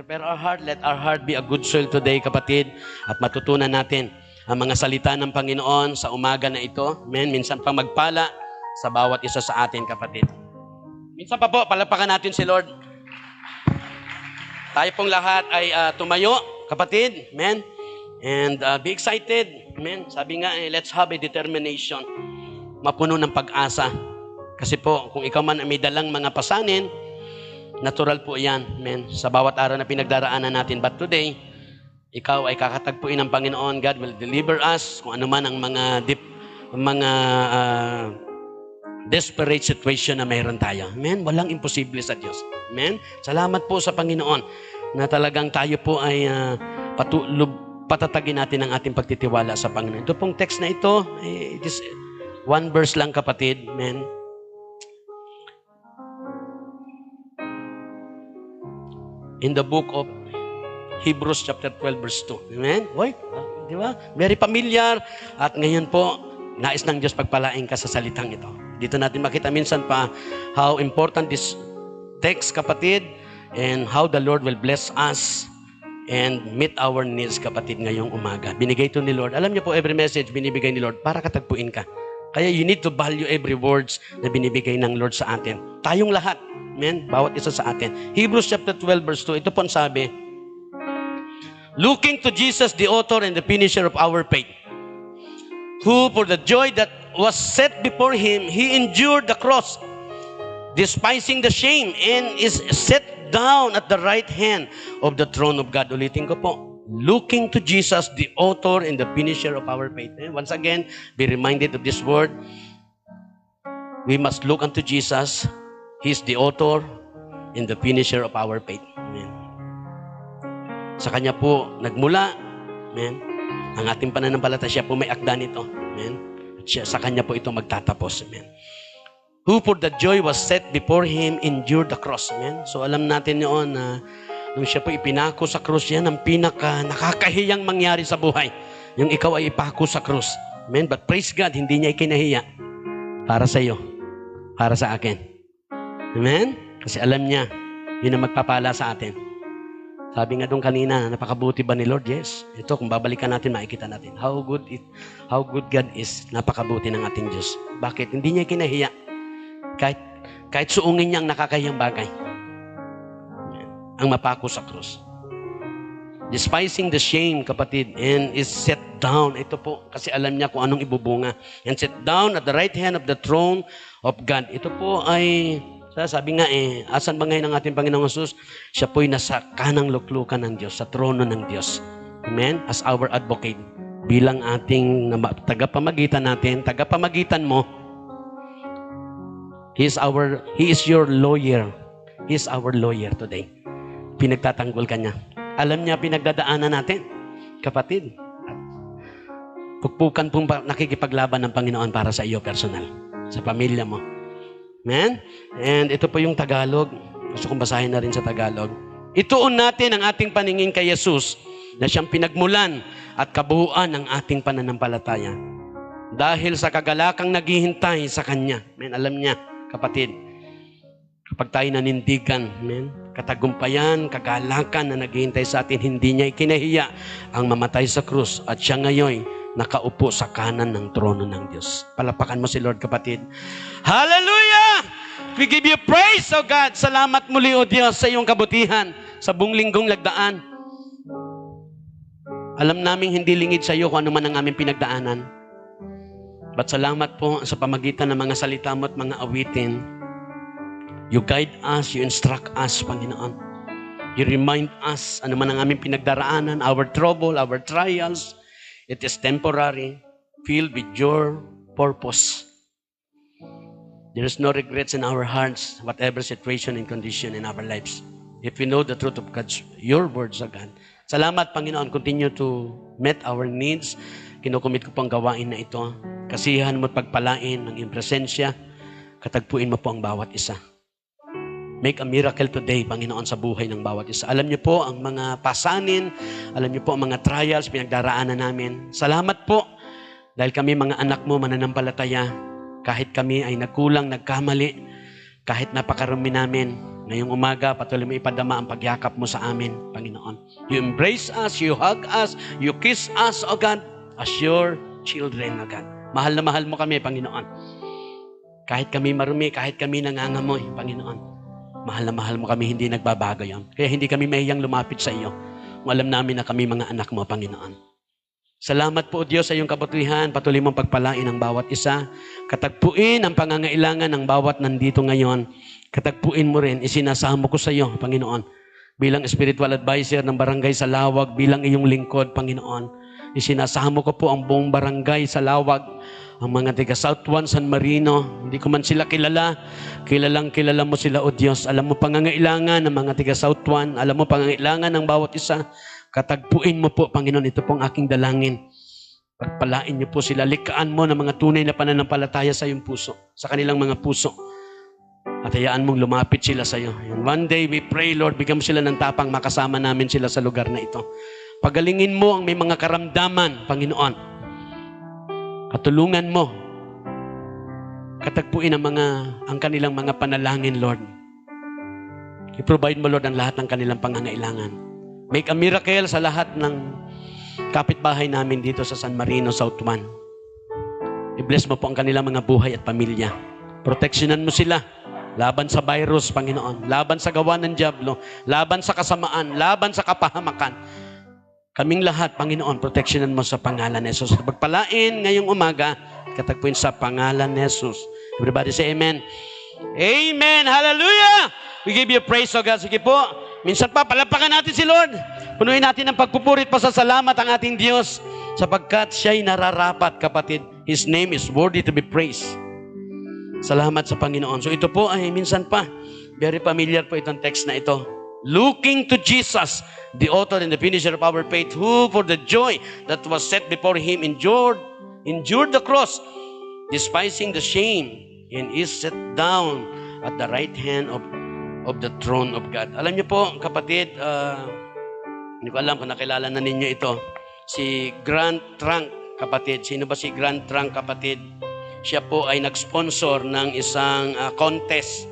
prepare our heart. Let our heart be a good soil today, kapatid. At matutunan natin ang mga salita ng Panginoon sa umaga na ito. Amen. Minsan pang magpala sa bawat isa sa atin, kapatid. Minsan pa po, palapakan natin si Lord. Tayo pong lahat ay tumayo, kapatid. Amen. And be excited. Amen. Sabi nga, let's have a determination. Mapuno ng pag-asa. Kasi po, kung ikaw man may dalang mga pasanin, natural po yan, amen, sa bawat araw na pinagdaraanan natin. But today, ikaw ay kakatagpuin ng Panginoon. God will deliver us kung ano man ang mga desperate situation na mayroon tayo. Amen? Walang imposible sa Diyos. Amen? Salamat po sa Panginoon na talagang tayo po ay patatagin natin ang ating pagtitiwala sa Panginoon. Ito pong text na ito, it is one verse lang, kapatid. Amen? In the book of Hebrews chapter 12 verse 2. Amen? Oy, di ba? Very familiar. At ngayon po, nais ng Diyos pagpalain ka sa salitang ito. Dito natin makita minsan pa how important this text, kapatid, and how the Lord will bless us and meet our needs, kapatid, ngayong umaga. Binigay ito ni Lord. Alam niyo po, every message binibigay ni Lord para katagpuin ka. Kaya you need to value every words na binibigay ng Lord sa atin. Tayong lahat. Amen? Bawat isa sa atin. Hebrews chapter 12 verse 2. Ito po ang sabi, looking to Jesus, the author and the finisher of our faith, who for the joy that was set before him, he endured the cross, despising the shame, and is set down at the right hand of the throne of God. Ulitin ko po. Looking to Jesus, the author and the finisher of our faith. Once again, be reminded of this word. We must look unto Jesus. He is the author and the finisher of our faith. Amen. Sa Kanya po nagmula. Amen. Ang ating pananampalataya, siya po may akda nito. Amen. At siya, sa Kanya po ito magtatapos. Amen. Who for the joy was set before Him endured the cross. Amen. So alam natin noon na nung siya po ipinako sa krus, yan ang pinaka nakakahiyang mangyari sa buhay. Yung ikaw ay ipako sa krus. Amen. But praise God, hindi niya ikinahiya para sa iyo, para sa akin. Amen? Kasi alam niya, yun ang magpapala sa atin. Sabi nga doon kanina, napakabuti ba ni Lord? Yes. Ito, kung babalikan natin, makikita natin. How good God is. Napakabuti ng ating Diyos. Bakit? Hindi niya kinahiya. Kahit suungin niya ang nakakahiyang bagay. Amen. Ang mapako sa krus. Despising the shame, kapatid, and is set down. Ito po, kasi alam niya kung anong ibubunga. And set down at the right hand of the throne of God. Ito po ay... Sabi nga asan ba ngayon ang ating Panginoong Jesus? Siya po'y nasa kanang luklukan ng Diyos, sa trono ng Diyos. Amen? As our advocate. Bilang ating tagapamagitan natin, tagapamagitan mo, He is your lawyer. He is our lawyer today. Pinagtatanggol ka niya. Alam niya pinagdadaanan natin, kapatid. Pukpukan pong nakikipaglaban ng Panginoon para sa iyo personal, sa pamilya mo. Amen? And ito po yung Tagalog. Gusto kong basahin na rin sa Tagalog. Ituon natin ang ating paningin kay Jesus na siyang pinagmulan at kabuuan ng ating pananampalataya. Dahil sa kagalakang naghihintay sa Kanya. Amen? Alam niya, kapatid, kapag tayo nanindigan, amen, katagumpayan, kagalakan na naghihintay sa atin, hindi niya ikinahiya ang mamatay sa krus at siya ngayon nakaupo sa kanan ng trono ng Diyos. Palapakan mo si Lord, kapatid. Hallelujah! We give you praise, O God. Salamat muli, O Diyos, sa iyong kabutihan sa buong linggong lagdaan. Alam namin hindi lingid sa iyo kung ano man ang aming pinagdaanan. But salamat po sa pamagitan ng mga salita mo at mga awitin. You guide us, you instruct us, Panginoon. You remind us ano man ang aming pinagdaraanan, our trouble, our trials. It is temporary, filled with your purpose. There is no regrets in our hearts, whatever situation and condition in our lives. If we know the truth of God's, your words, O God. Salamat, Panginoon. Continue to meet our needs. Kinukumit ko pang gawain na ito. Kasihan mo at pagpalain ng iyong presensya. Katagpuin mo po ang bawat isa. Make a miracle today, Panginoon, sa buhay ng bawat isa. Alam niyo po ang mga pasanin, alam niyo po ang mga trials, pinagdaraanan namin. Salamat po dahil kami mga anak mo mananampalataya. Kahit kami ay nagkulang, nagkamali, kahit napakarami namin, Ngayong umaga, patuloy mo ipadama ang pagyakap mo sa amin, Panginoon. You embrace us, you hug us, you kiss us, O God, as your children, O God. Mahal na mahal mo kami, Panginoon. Kahit kami marumi, kahit kami nangangamoy, Panginoon. Mahal na mahal mo kami, hindi nagbabago yon. Kaya hindi kami mahiyang lumapit sa iyo. Kung alam namin na kami mga anak mo, Panginoon. Salamat po, Diyos, sa iyong kabutihan. Patuloy mong pagpalain ang bawat isa. Katagpuin ang pangangailangan ng bawat nandito ngayon. Katagpuin mo rin, isinasamo ko sa iyo, Panginoon. Bilang spiritual advisor ng barangay sa Lawag, bilang iyong lingkod, Panginoon. Isinasamo ko po ang buong barangay sa Lawag, ang mga taga South 1 San Marino. Hindi ko man sila kilala. Kilalang kilala mo sila, O Diyos. Alam mo pangangailangan ng mga taga South 1. Alam mo pangangailangan ng bawat isa. Katagpuin mo po, Panginoon. Ito pong aking dalangin. Pagpalain niyo po sila. Likaan mo ng mga tunay na pananampalataya sa iyong puso, sa kanilang mga puso. At hayaan mong lumapit sila sa iyo. And one day we pray, Lord, bigyan mo sila ng tapang makasama namin sila sa lugar na ito. Pagalingin mo ang may mga karamdaman, Panginoon. Katulungan mo. Katagpuin ang kanilang mga panalangin, Lord. I-provide mo, Lord, ang lahat ng kanilang pangangailangan. Make a miracle sa lahat ng kapitbahay namin dito sa San Marino, South 1. I-bless mo po ang kanilang mga buhay at pamilya. Proteksyonan mo sila. Laban sa virus, Panginoon. Laban sa gawa ng dyablo. Laban sa kasamaan. Laban sa kapahamakan. Kaming lahat, Panginoon, proteksyonan mo sa pangalan ni Jesus. Pagpalain ngayong umaga, katagpuin sa pangalan ni Jesus. Everybody say amen. Amen. Hallelujah. We give you praise, O God. Sige po. Minsan pa, palapakan natin si Lord. Punuin natin ng pagpupurit pa sa salamat ang ating Diyos sapagkat siya'y nararapat, kapatid. His name is worthy to be praised. Salamat sa Panginoon. So ito po ay minsan pa, very familiar po itong text na ito. Looking to Jesus, the author and the finisher of our faith, who for the joy that was set before him endured the cross, despising the shame, and is set down at the right hand of the throne of God. Alam niyo po, kapatid, hindi ko alam kung nakilala na ninyo ito. Si Grant Trunk, kapatid. Sino ba si Grant Trunk, kapatid? Siya po ay nag-sponsor ng isang contest.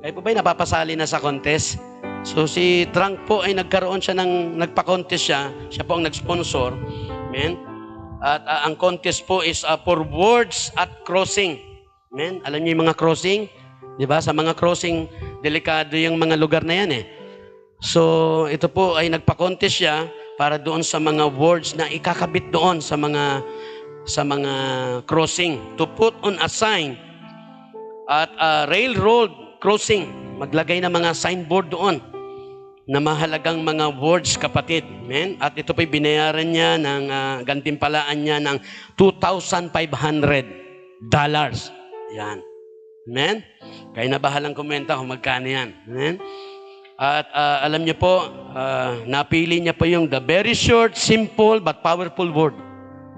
Kayo po ba'y napapasali na sa contest? So si Trunk po ay nagpa-contest siya. Siya po ang nag-sponsor. Amen? At ang contest po is for words at crossing. Amen? Alam niyo yung mga crossing? Di ba? Sa mga crossing, delikado yung mga lugar na yan eh. So ito po ay nagpa-contest siya para doon sa mga words na ikakabit doon sa mga crossing, to put on a sign at a railroad crossing. Maglagay ng mga signboard doon na mahalagang mga words, kapatid. Amen? At ito po'y binayaran niya ng gantimpalaan niya ng $2,500. Yan. Amen? Kaya na bahalang komenta kung magkano yan. Amen? At alam niyo po, napili niya po yung the very short, simple, but powerful word.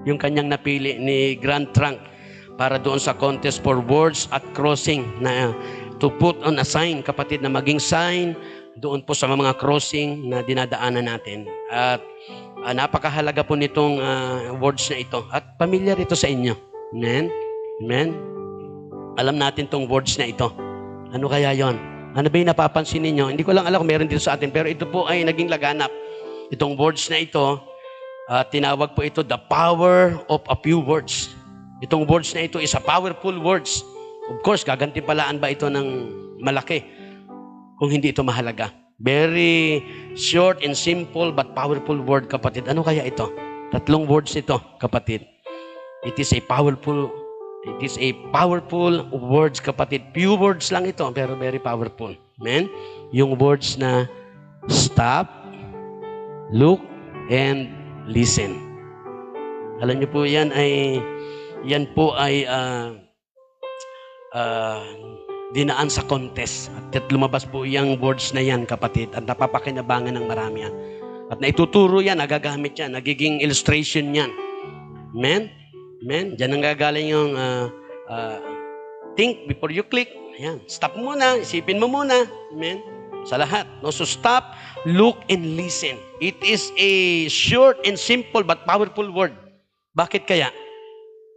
Yung kanyang napili ni Grant Trunk para doon sa contest for words at crossing na to put on a sign, kapatid, na maging sign doon po sa mga crossing na dinadaanan natin. At napakahalaga po nitong words na ito. At pamilyar ito sa inyo. Amen? Amen? Alam natin tong words na ito. Ano kaya yon? Ano ba yung napapansin ninyo? Hindi ko lang alam kung meron dito sa atin, pero ito po ay naging laganap. Itong words na ito, tinawag po ito the power of a few words. Itong words na ito is a powerful words. Of course, gagantimpalaan ba ito ng malaki kung hindi ito mahalaga? Very short and simple but powerful word, kapatid. Ano kaya ito? Tatlong words ito, kapatid. It is a powerful words, kapatid. Few words lang ito, pero very powerful. Amen? Yung words na stop, look, and listen. Alam niyo po, yan po ay dinaan sa contest. At lumabas po yung words na yan, kapatid. At napapakinabangan ng marami yan. At naituturo yan, nagagamit yan. Nagiging illustration yan. Amen? Amen? Diyan ang gagaling yung think before you click. Ayan. Stop muna. Isipin mo muna. Amen? Sa lahat. No? So stop, look, and listen. It is a short and simple but powerful word. Bakit kaya?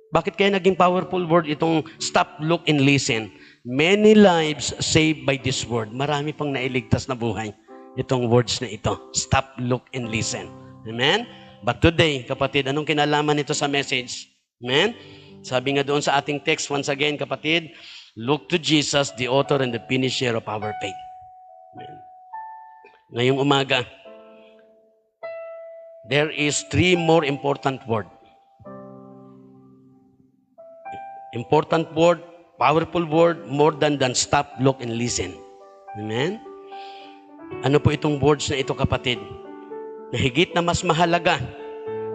Bakit kaya naging powerful word itong stop, look, and listen? Many lives saved by this word. Marami pang nailigtas na buhay itong words na ito. Stop, look, and listen. Amen? But today, kapatid, anong kinalaman nito sa message? Amen? Sabi nga doon sa ating text, once again, kapatid, look to Jesus, the author and the finisher of our faith. Amen. Ngayong umaga, there is 3 more important words. Important word, powerful word, more than stop, look, and listen. Amen? Ano po itong words na ito, kapatid? Na higit na mas mahalaga.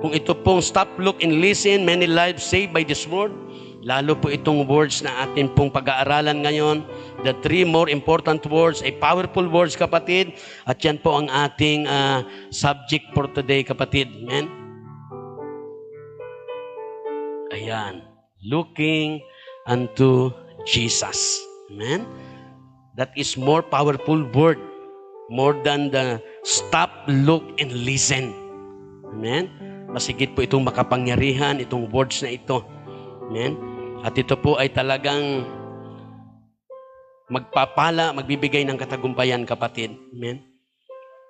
Kung ito pong stop, look, and listen, many lives saved by this word, lalo po itong words na atin pong pag-aaralan ngayon, the 3 more important words, ay powerful words, kapatid, at yan po ang ating subject for today, kapatid. Amen? Ayan. Looking unto Jesus. Amen? That is more powerful word, more than the stop, look, and listen. Amen? Masigit po itong makapangyarihan, itong words na ito. Amen? At ito po ay talagang magpapala, magbibigay ng katagumpayan, kapatid. Amen?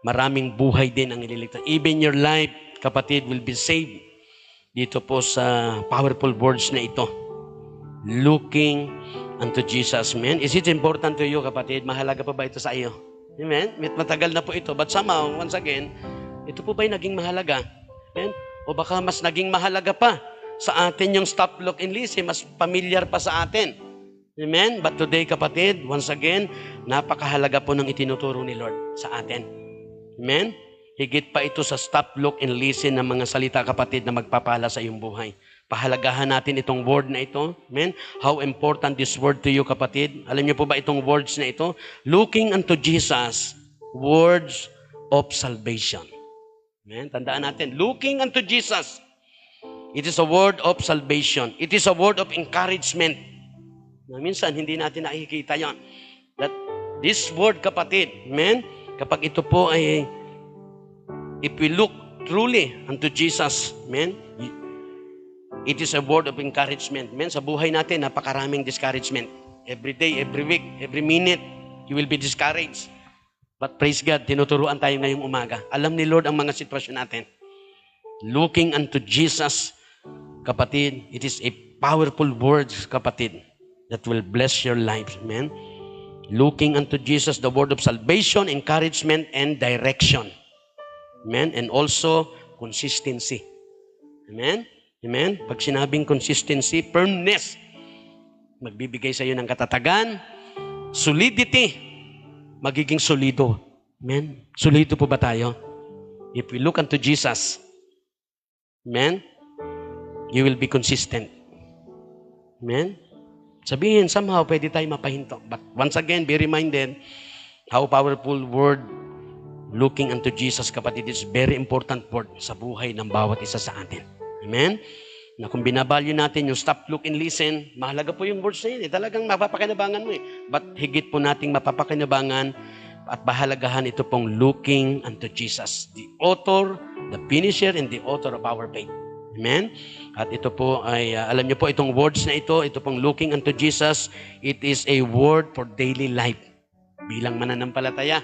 Maraming buhay din ang ililigtas. Even your life, kapatid, will be saved. Dito po sa powerful words na ito. Looking unto Jesus. Amen? Is it important to you, kapatid? Mahalaga pa ba ito sa iyo? Amen? Matagal na po ito. But somehow, once again, ito po ba'y naging mahalaga? Amen? O baka mas naging mahalaga pa sa atin yung stop, look, and listen. Mas familiar pa sa atin. Amen? But today, kapatid, once again, napakahalaga po ng itinuturo ni Lord sa atin. Amen? Higit pa ito sa stop, look, and listen ng mga salita, kapatid, na magpapala sa iyong buhay. Pahalagahan natin itong word na ito. Amen? How important this word to you, kapatid. Alam niyo po ba itong words na ito? Looking unto Jesus, words of salvation. Amen? Tandaan natin, looking unto Jesus. It is a word of salvation. It is a word of encouragement. Na minsan, hindi natin nakikita yan. That this word, kapatid, amen? Kapag ito po ay if we look truly unto Jesus, amen, it is a word of encouragement. Amen? Sa buhay natin, napakaraming discouragement. Every day, every week, every minute, you will be discouraged. But praise God, tinuturuan tayo ngayong umaga. Alam ni Lord ang mga sitwasyon natin. Looking unto Jesus, kapatid, it is a powerful word, kapatid, that will bless your life. Amen? Looking unto Jesus, the word of salvation, encouragement, and direction. Amen? And also, consistency. Amen? Amen? Pag sinabing consistency, firmness, magbibigay sa iyo ng katatagan, solidity, magiging solido. Amen? Solido po ba tayo? If we look unto Jesus, amen, you will be consistent. Amen? Sabihin, somehow, pwede tayo mapahinto. But once again, be reminded how powerful word looking unto Jesus, kapatid, is very important word sa buhay ng bawat isa sa atin. Amen? Na kung binabalyo natin yung stop, look, and listen, mahalaga po yung words na yun. Talagang mapapakinabangan mo eh. But higit po nating mapapakinabangan at bahalagahan ito pong looking unto Jesus, the author, the finisher, and the author of our faith. Amen? At ito po ay, alam niyo po itong words na ito pong looking unto Jesus, it is a word for daily life. Bilang mananampalataya,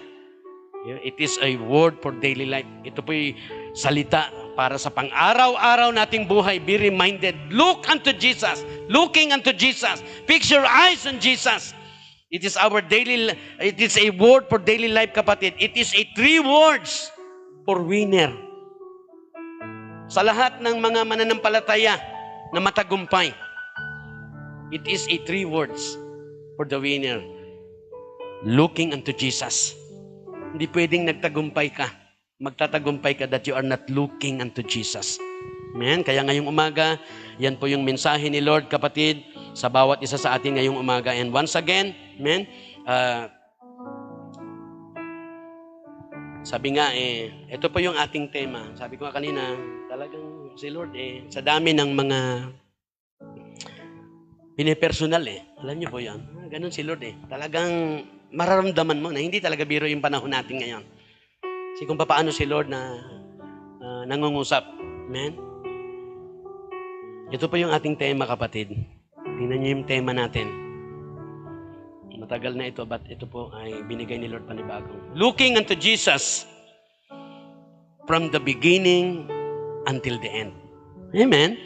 it is a word for daily life. Ito po'y salita para sa pang-araw-araw nating buhay. Be reminded, look unto Jesus. Looking unto Jesus. Fix your eyes on Jesus. It is a word for daily life, kapatid. It is a 3 words for winner. Sa lahat ng mga mananampalataya na matagumpay, it is a 3 words for the winner. Looking unto Jesus. Hindi pwedeng nagtagumpay ka, magtatagumpay ka that you are not looking unto Jesus. Amen? Kaya ngayong umaga, yan po yung mensahe ni Lord, kapatid, sa bawat isa sa atin ngayong umaga. And once again, amen, sabi nga, ito po yung ating tema. Sabi ko nga kanina, talagang si Lord, sa dami ng mga pinipersonal, alam niyo po yan. Ganun si Lord, talagang mararamdaman mo na hindi talaga biro yung panahon natin ngayon. Kasi kung paano si Lord na nangungusap. Amen? Ito po yung ating tema, kapatid. Tingnan niyo yung tema natin. Matagal na ito, but ito po ay binigay ni Lord panibagong. Looking unto Jesus from the beginning until the end. Amen?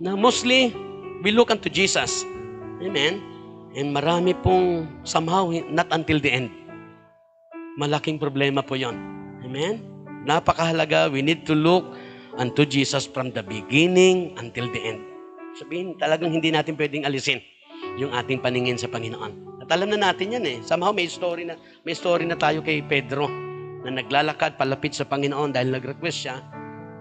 Now, mostly, we look unto Jesus. Amen? And marami pong somehow, not until the end. Malaking problema po yon. Amen? Napakahalaga, we need to look unto Jesus from the beginning until the end. Sabihin, talagang hindi natin pwedeng alisin yung ating paningin sa Panginoon. At alam na natin yan eh. Somehow may story na tayo kay Pedro na naglalakad palapit sa Panginoon dahil nag-request siya.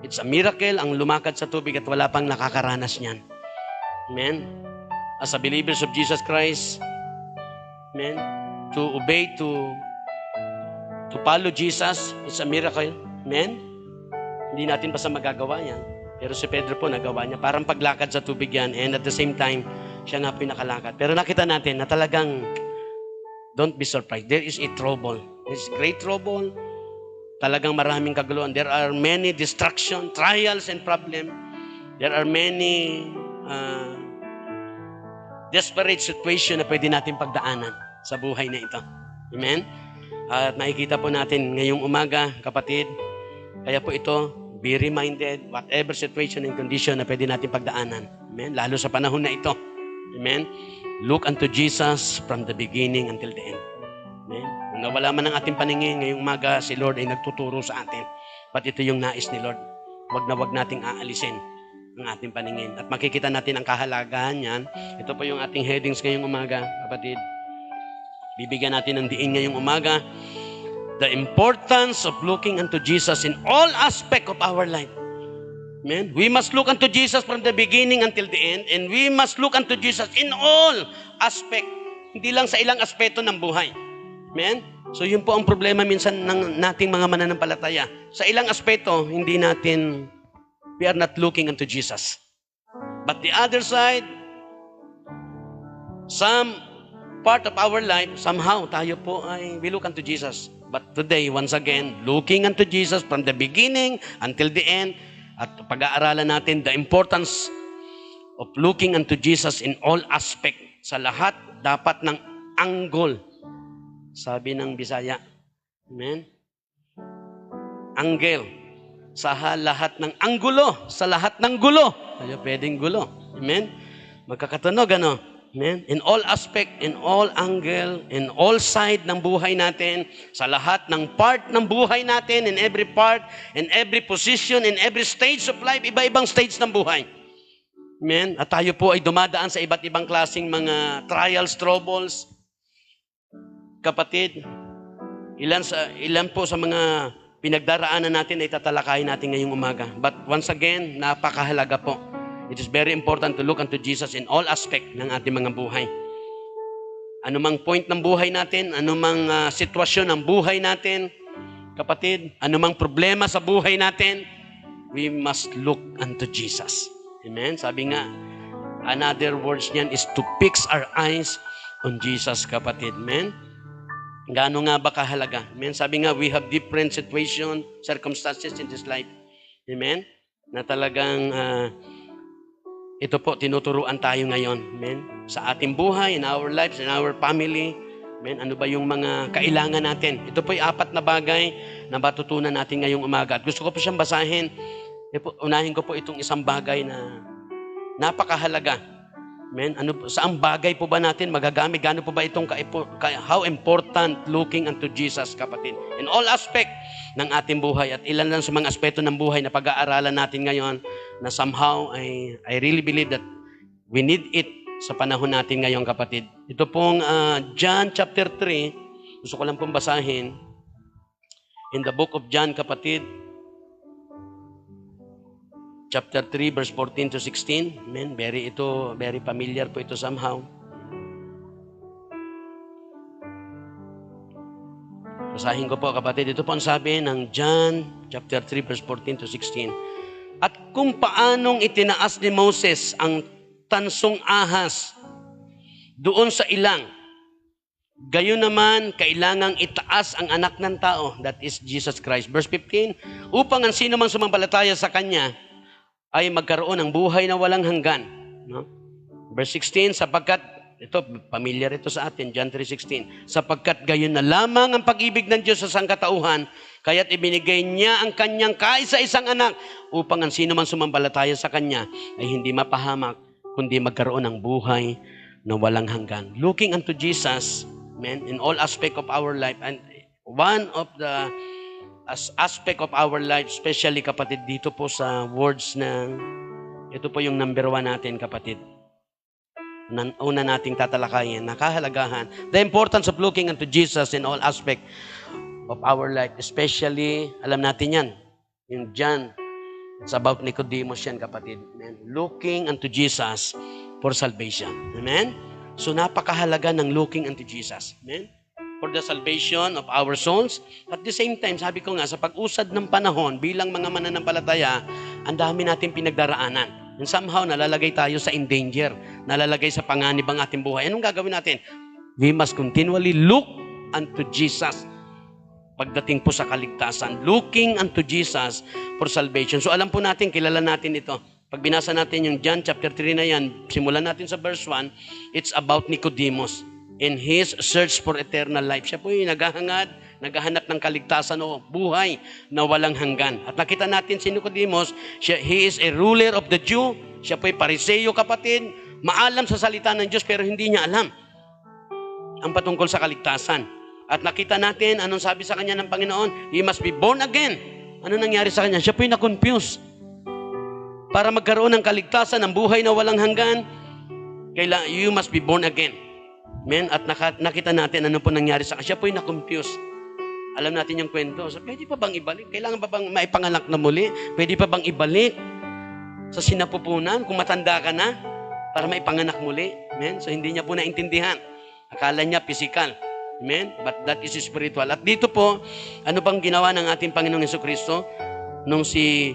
It's a miracle ang lumakad sa tubig at wala pang nakakaranas niyan. Amen? As a believers of Jesus Christ, amen, to obey, to follow Jesus, it's a miracle. Amen? Hindi natin basta magagawa yan. Pero si Pedro po nagawa niya. Parang paglakad sa tubig yan. And at the same time, siya nga pinakalakad. Pero nakita natin na talagang, don't be surprised. There is a trouble. There is great trouble. Talagang maraming kaguluhan. There are many distractions, trials, and problems. There are many desperate situations na pwede natin pagdaanan sa buhay na ito. Amen? At nakikita po natin ngayong umaga, kapatid, kaya po ito, be reminded, whatever situation and condition na pwede natin pagdaanan. Amen? Lalo sa panahon na ito. Amen? Look unto Jesus from the beginning until the end. Amen? Kung nawala man ang ating paningin, ngayong umaga, si Lord ay nagtuturo sa atin. But ito yung nais ni Lord. Wag nating aalisin ang ating paningin. At makikita natin ang kahalagahan niyan. Ito po yung ating headings ngayong umaga, kapatid. Bibigyan natin ng diin ngayong umaga. The importance of looking unto Jesus in all aspect of our life. Amen? We must look unto Jesus from the beginning until the end, and we must look unto Jesus in all aspect. Hindi lang sa ilang aspeto ng buhay. Amen? So yun po ang problema minsan ng nating mga mananampalataya. Sa ilang aspeto, we are not looking unto Jesus. But the other side, some part of our life, somehow tayo po we look unto Jesus. But today, once again, looking unto Jesus from the beginning until the end, at pag-aaralan natin the importance of looking unto Jesus in all aspect. Sa lahat, dapat ng angle. Sabi ng Bisaya. Amen? Angle. Sa lahat ng anggulo. Sa lahat ng gulo. Kaya pwedeng gulo. Amen? Magkakatunog, ano? Amen? In all aspect, in all angle, in all side ng buhay natin, sa lahat ng part ng buhay natin, in every part, in every position, in every stage of life, iba-ibang stage ng buhay. Amen? At tayo po ay dumadaan sa iba't ibang klaseng mga trials, troubles. Kapatid, ilan po sa mga pinagdaraanan natin ay tatalakayin natin ngayong umaga. But once again, napakahalaga po. It is very important to look unto Jesus in all aspect ng ating mga buhay. Anumang point ng buhay natin, anumang sitwasyon ng buhay natin, kapatid, anumang problema sa buhay natin, we must look unto Jesus. Amen? Sabi nga, another words niyan is to fix our eyes on Jesus, kapatid. Amen? Gaano nga ba kahalaga? Amen? Sabi nga, we have different situation, circumstances in this life. Amen? Na talagang ito po, tinuturuan tayo ngayon. Amen? Sa ating buhay, in our lives, in our family. Amen? Ano ba yung mga kailangan natin? Ito po yung 4 na bagay na matutunan natin ngayong umaga. At gusto ko po siyang basahin. Unahin ko po itong isang bagay na napakahalaga. Amen? Saang bagay po ba natin magagamit? Gaano po ba itong how important looking unto Jesus, kapatid? In all aspect ng ating buhay. At ilan lang sa mga aspeto ng buhay na pag-aaralan natin ngayon na somehow I really believe that we need it sa panahon natin ngayon, kapatid. Ito pong John chapter 3. Gusto ko lang pong basahin. In the book of John, kapatid. Chapter 3, verse 14 to 16. Amen. Very familiar po ito somehow. Basahin ko po, kapatid. Ito po ang sabi ng John, chapter 3, verse 14 to 16. At kung paanong itinaas ni Moses ang tansong ahas doon sa ilang, gayon naman, kailangang itaas ang anak ng tao, that is Jesus Christ. Verse 15, upang ang sino mang sumampalataya sa Kanya ay magkaroon ng buhay na walang hanggan. No? Verse 16, sapagkat, ito, familiar ito sa atin, John 3:16, sapagkat gayon na lamang ang pag-ibig ng Diyos sa sangkatauhan, kaya't ibinigay niya ang kanyang kaisa-isang anak upang ang sino man sumampalataya sa kanya ay hindi mapahamak, kundi magkaroon ng buhay na walang hanggan. Looking unto Jesus, man, in all aspect of our life, and one of the aspect of our life, especially kapatid, dito po sa words na, ito po yung number 1 natin, kapatid. Una nating tatalakayin, nakahalagahan, the importance of looking unto Jesus in all aspect of our life, especially, alam natin yan, yung John, it's about Nicodemus yan, kapatid. Amen? Looking unto Jesus for salvation. Amen? So, napakahalaga ng looking unto Jesus. Amen? For the salvation of our souls. At the same time, sabi ko nga, sa pag-usad ng panahon, bilang mga mananampalataya, ang dami natin pinagdaraanan. And somehow, nalalagay tayo sa endanger. Nalalagay sa panganib ang ating buhay. Anong gagawin natin? We must continually look unto Jesus. Pagdating po sa kaligtasan, looking unto Jesus for salvation. So alam po natin, kilala natin ito. Pag binasa natin yung John chapter 3 na yan, simulan natin sa verse 1, it's about Nicodemus in his search for eternal life. Siya po yung naghahanap ng kaligtasan o buhay na walang hanggan. At nakita natin si Nicodemus, he is a ruler of the Jew. Siya po yung Pariseo, kapatid. Maalam sa salita ng Diyos pero hindi niya alam ang patungkol sa kaligtasan. At nakita natin, anong sabi sa kanya ng Panginoon? He must be born again. Ano nangyari sa kanya? Siya po yung na-confuse. Para magkaroon ng kaligtasan, ng buhay na walang hanggan, you must be born again. Amen? At nakita natin ano po nangyari sa kanya. Siya po yung na-confuse. Alam natin yung kwento. So, pwede pa bang ibalik? Kailangan pa bang maipanganak na muli? Pwede pa bang ibalik sa sinapupunan kung matanda ka na para maipanganak muli? Amen? So, hindi niya po naintindihan. Akala niya physical. Amen? But that is spiritual. At dito po, ano bang ginawa ng ating Panginoong Jesucristo? Nung si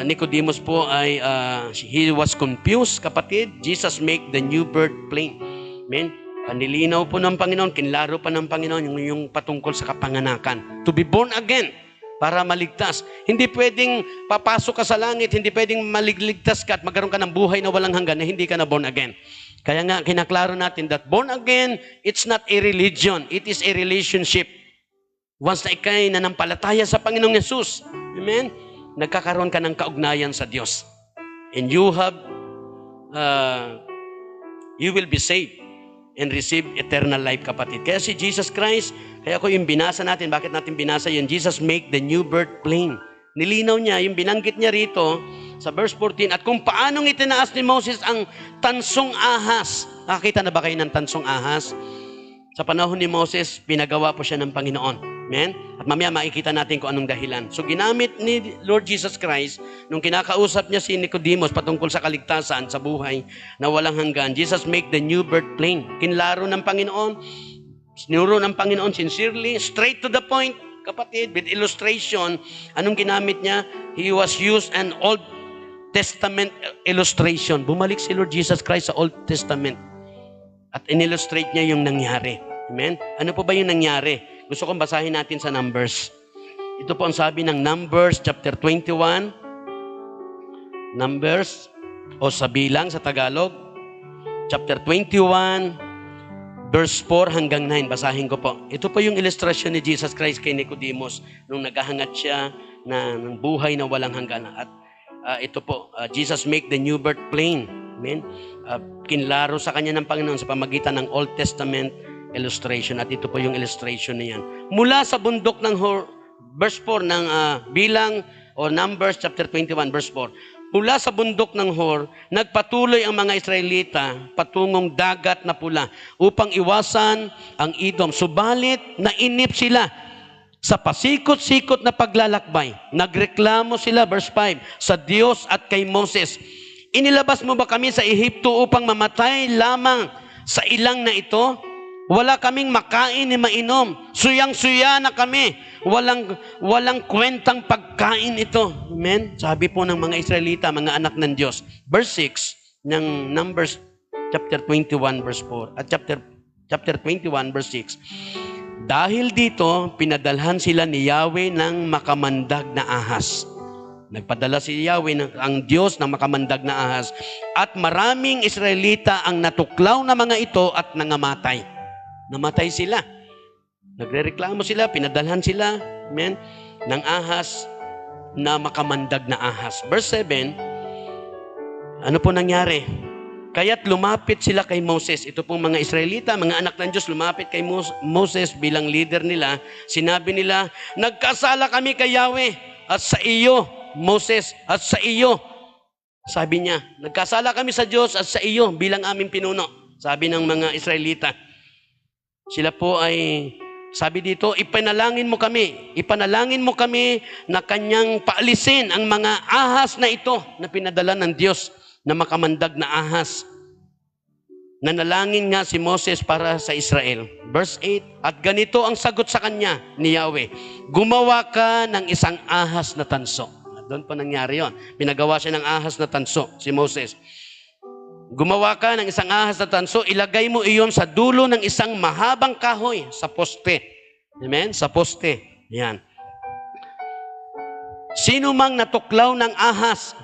Nicodemus po ay, he was confused, kapatid. Jesus make the new birth plain. Amen? Panilinaw po ng Panginoon, kinlaro pa ng Panginoon yung patungkol sa kapanganakan. To be born again, para maligtas. Hindi pwedeng papasok ka sa langit, hindi pwedeng maligligtas ka at magkaroon ka ng buhay na walang hanggan na hindi ka na born again. Kaya nga, kinaklaro natin that born again, it's not a religion, it is a relationship. Once na ikay nanampalataya sa Panginoong Yesus, amen, nagkakaroon ka ng kaugnayan sa Diyos. And you will be saved and receive eternal life, kapatid. Kaya si Jesus Christ, kaya ko yung binasa natin, bakit natin binasa yun? Jesus make the new birth plain. Nilinaw niya, yung binanggit niya rito, sa verse 14, at kung paanong itinaas ni Moses ang tansong ahas. Nakakita na ba kayo ng tansong ahas? Sa panahon ni Moses, pinagawa po siya ng Panginoon. Amen? At mamaya makikita natin kung anong dahilan. So ginamit ni Lord Jesus Christ, nung kinakausap niya si Nicodemus patungkol sa kaligtasan, sa buhay na walang hanggan, Jesus make the new birth plain. Kinlaro ng Panginoon, sinuro ng Panginoon sincerely, straight to the point, kapatid, with illustration. Anong ginamit niya? He was used an Old Testament illustration. Bumalik si Lord Jesus Christ sa Old Testament. At in-illustrate niya yung nangyari. Amen? Ano po ba yung nangyari? Gusto kong basahin natin sa Numbers. Ito po ang sabi ng Numbers chapter 21. Numbers, o sa bilang sa Tagalog. Chapter 21, verse 4 hanggang 9. Basahin ko po. Ito po yung ilustrasyon ni Jesus Christ kay Nicodemus nung naghahangat siya ng buhay na walang hanggan. At ito po, Jesus make the new birth plain. Amen? Kinlaro sa kanya ng Panginoon sa pamagitan ng Old Testament illustration. At ito po yung illustration na yan. Mula sa bundok ng verse 4 ng bilang o Numbers chapter 21 verse 4. Mula sa bundok ng Hor, nagpatuloy ang mga Israelita patungong dagat na pula upang iwasan ang Edom. Subalit, nainip sila sa pasikot-sikot na paglalakbay. Nagreklamo sila, verse 5, sa Diyos at kay Moses. Inilabas mo ba kami sa Ehipto upang mamatay lamang sa ilang na ito? Wala kaming makain ni mainom. Suyang-suya na kami. Walang kwentang pagkain ito. Amen? Sabi po ng mga Israelita, mga anak ng Diyos. Verse 6 ng Numbers chapter 21 verse 4 at chapter 21 verse 6. Dahil dito, pinadalhan sila ni Yahweh ng makamandag na ahas. Nagpadala si Yahweh, ang Diyos ng makamandag na ahas. At maraming Israelita ang natuklaw na mga ito at nangamatay. Namatay sila. Nagrereklamo sila, pinadalhan sila, amen, ng ahas na makamandag na ahas. Verse 7, ano po nangyari? Kaya't lumapit sila kay Moses. Ito pong mga Israelita, mga anak ng Diyos, lumapit kay Moses bilang leader nila. Sinabi nila, nagkasala kami kay Yahweh at sa iyo, Moses, at sa iyo. Sabi niya, nagkasala kami sa Diyos at sa iyo bilang aming pinuno. Sabi ng mga Israelita. Sila po ay, sabi dito, ipanalangin mo kami na kanyang paalisin ang mga ahas na ito na pinadala ng Diyos na makamandag na ahas. Nanalangin nga si Moses para sa Israel. Verse 8, at ganito ang sagot sa kanya ni Yahweh, gumawa ka ng isang ahas na tanso. Doon pa nangyari yon. Pinagawa siya ng ahas na tanso, si Moses. Gumawa ka ng isang ahas na tanso, ilagay mo iyon sa dulo ng isang mahabang kahoy sa poste. Amen? Sa poste. Yan. Sino mang natuklaw ng ahas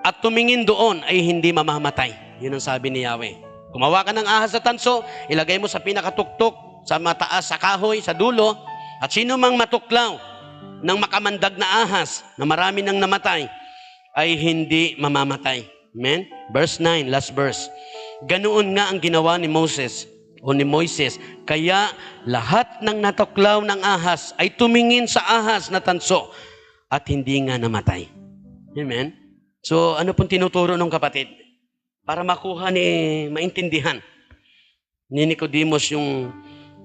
at tumingin doon ay hindi mamamatay. Yun ang sabi ni Yahweh. Gumawa ka ng ahas na tanso, ilagay mo sa pinakatuktok, sa mataas, sa kahoy, sa dulo, at sino mang matuklaw ng makamandag na ahas na marami nang namatay ay hindi mamamatay. Amen? Verse 9, last verse. Ganoon nga ang ginawa ni Moses o ni Moises. Kaya lahat ng natuklaw ng ahas ay tumingin sa ahas na tanso at hindi nga namatay. Amen? So, ano pong tinuturo ng kapatid? Para makuha maintindihan ni Nicodemus yung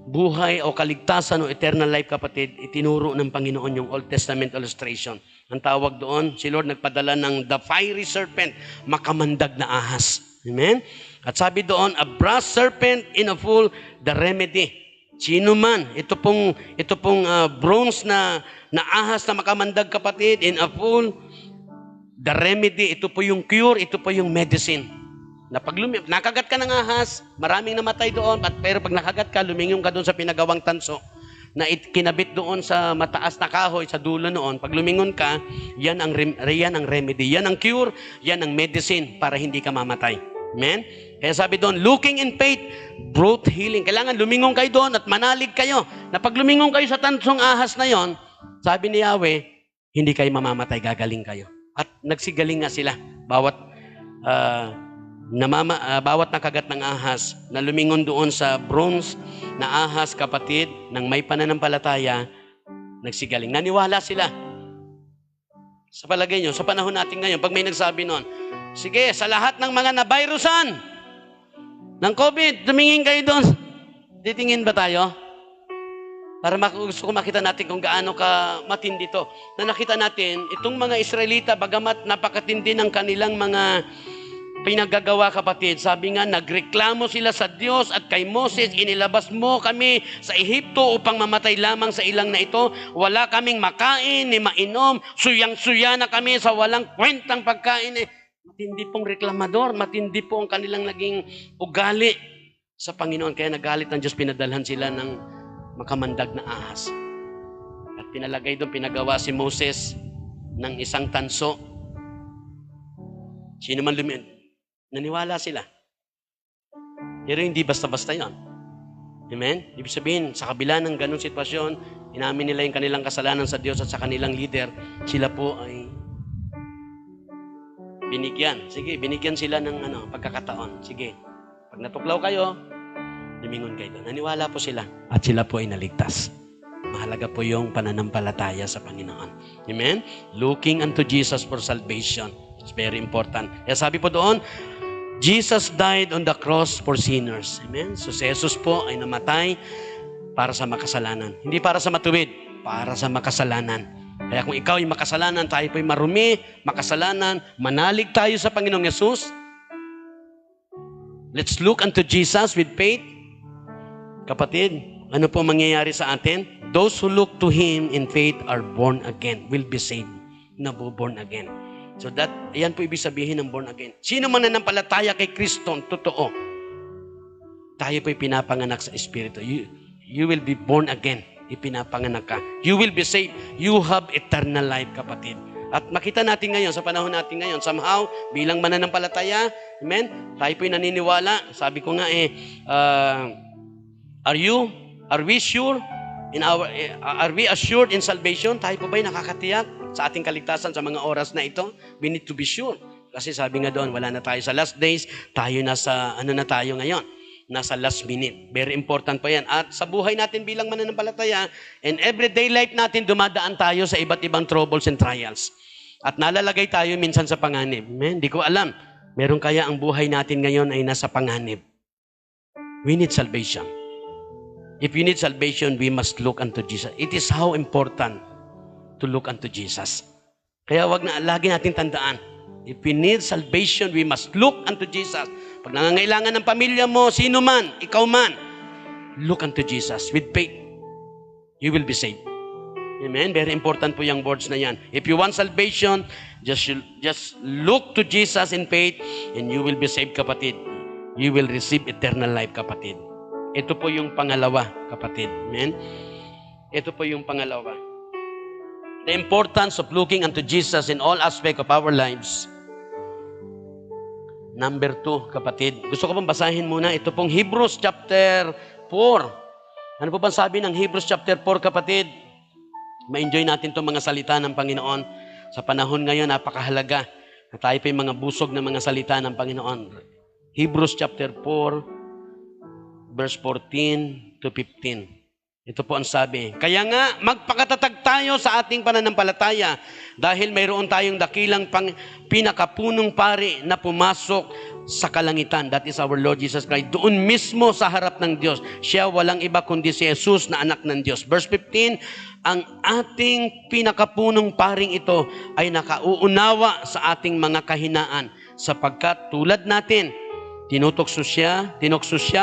buhay o kaligtasan o eternal life, kapatid, itinuro ng Panginoon yung Old Testament illustration. Ang tawag doon, si Lord nagpadala ng the fiery serpent, makamandag na ahas. Amen? At sabi doon, a brass serpent in a fool, the remedy. Sino man, ito pong bronze na ahas na makamandag, kapatid, in a fool, the remedy, ito po yung cure, ito po yung medicine. Na pag nakagat ka ng ahas, maraming namatay doon, pero pag nakagat ka, lumingon ka doon sa pinagawang tanso na kinabit doon sa mataas na kahoy, sa dulo noon. Pag lumingon ka, yan ang remedy, yan ang cure, yan ang medicine para hindi ka mamatay. Amen? Kaya sabi doon, looking in faith, brought healing. Kailangan lumingon kayo doon at manalig kayo. Na pag lumingon kayo sa tansong ahas na yon, sabi ni Yahweh, hindi kayo mamamatay, gagaling kayo. At nagsigaling nga sila. Bawat nakagat ng ahas na lumingon doon sa bronze na ahas, kapatid, ng may pananampalataya, nagsigaling. Naniwala sila. Sa palagay nyo, sa panahon natin ngayon, pag may nagsabi noon, sige, sa lahat ng mga na-virusan ng COVID, tumingin kayo doon. Titingin ba tayo? Para gusto ko makita natin kung gaano ka matindi to. Na nakita natin, itong mga Israelita, bagamat napakatindi ng kanilang mga pinagagawa, kapatid, sabi nga, nagreklamo sila sa Diyos at kay Moses, inilabas mo kami sa Ehipto upang mamatay lamang sa ilang na ito. Wala kaming makain ni mainom, suyang-suya na kami sa walang kwentang pagkain. Matindi pong reklamador, matindi po ang kanilang naging ugali sa Panginoon. Kaya nagalit ng Diyos, pinadalhan sila ng makamandag na ahas. At pinalagay doon, pinagawa si Moses ng isang tanso. Sino man naniwala sila. Pero hindi basta-basta yon. Amen? Ibig sabihin, sa kabila ng ganung sitwasyon, inamin nila yung kanilang kasalanan sa Diyos at sa kanilang leader, sila po ay binigyan. Sige, binigyan sila ng pagkakataon. Sige, pag natuklaw kayo, lumingon kayo doon. Naniwala po sila at sila po ay naligtas. Mahalaga po yung pananampalataya sa Panginoon. Amen? Looking unto Jesus for salvation. It's very important. Kaya sabi po doon, Jesus died on the cross for sinners. Amen? So si Jesus po ay namatay para sa makasalanan. Hindi para sa matuwid, para sa makasalanan. Kaya kung ikaw ay makasalanan, tayo po ay marumi, makasalanan, manalig tayo sa Panginoong Yesus. Let's look unto Jesus with faith. Kapatid, ano po mangyayari sa atin? Those who look to Him in faith are born again, will be saved. Born again. So ayan po ibig sabihin ng born again. Sino man nanampalataya kay Kristo, totoo, tayo po'y pinapanganak sa Espiritu. You will be born again. Ipinapanganak ka. You will be saved. You have eternal life, kapatid. At makita natin ngayon, sa panahon natin ngayon, somehow, bilang mananampalataya, amen, tayo po'y naniniwala. Sabi ko nga are we sure are we assured in salvation? Tayo po ba'y nakakatiyak sa ating kaligtasan sa mga oras na ito? We need to be sure. Kasi sabi nga doon, wala na tayo sa last days, tayo nasa, na tayo ngayon? Nasa last minute. Very important po yan. At sa buhay natin bilang mananampalataya, and everyday life natin, dumadaan tayo sa iba't ibang troubles and trials. At nalalagay tayo minsan sa panganib. Hindi ko alam. Meron kaya ang buhay natin ngayon ay nasa panganib. We need salvation. If we need salvation, we must look unto Jesus. It is how important to look unto Jesus. Kaya wag na, lagi natin tandaan. If we need salvation, we must look unto Jesus. Pag nangangailangan ng pamilya mo, sino man, ikaw man, look unto Jesus. With faith, you will be saved. Amen? Very important po yung words na yan. If you want salvation, just look to Jesus in faith and you will be saved, kapatid. You will receive eternal life, kapatid. Ito po yung pangalawa, kapatid. Amen? Ito po yung pangalawa. The importance of looking unto Jesus in all aspects of our lives. Number 2, kapatid. Gusto ko pong basahin muna. Ito pong Hebrews chapter 4. Ano po bang sabi ng Hebrews chapter 4, kapatid? Ma-enjoy natin itong mga salita ng Panginoon. Sa panahon ngayon, napakahalaga na tayo pa yung mga busog na mga salita ng Panginoon. Hebrews chapter 4, verse 14 to 15. Ito po ang sabi. Kaya nga, magpakatatag tayo sa ating pananampalataya dahil mayroon tayong dakilang pinakapunong pari na pumasok sa kalangitan. That is our Lord Jesus Christ. Doon mismo sa harap ng Diyos. Siya walang iba kundi si Jesus na anak ng Diyos. Verse 15, ang ating pinakapunong paring ito ay nakauunawa sa ating mga kahinaan sapagkat tulad natin, tinukso siya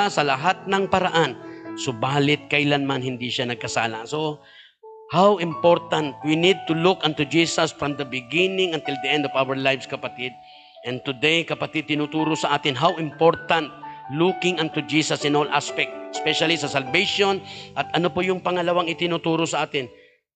sa lahat ng paraan. Subalit kailanman hindi siya nagkasala. So, how important we need to look unto Jesus from the beginning until the end of our lives, kapatid. And today, kapatid, tinuturo sa atin how important looking unto Jesus in all aspects, especially sa salvation. At ano po yung pangalawang itinuturo sa atin?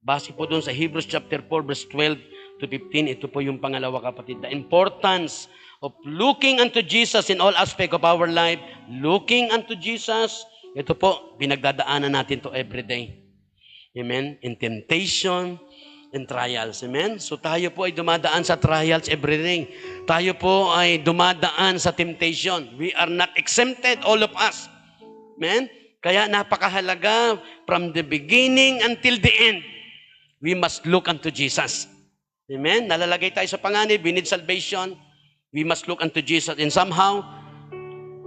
Base po doon sa Hebrews chapter 4, verse 12 to 15, ito po yung pangalawa, kapatid. The importance of looking unto Jesus in all aspects of our life. Looking unto Jesus, ito po, pinagdadaanan natin to every day. Amen? In temptation and trials. Amen? So tayo po ay dumadaan sa trials every day. Tayo po ay dumadaan sa temptation. We are not exempted, all of us. Amen? Kaya napakahalaga, from the beginning until the end, we must look unto Jesus. Amen? Nalalagay tayo sa panganib, we need salvation. We must look unto Jesus. And somehow,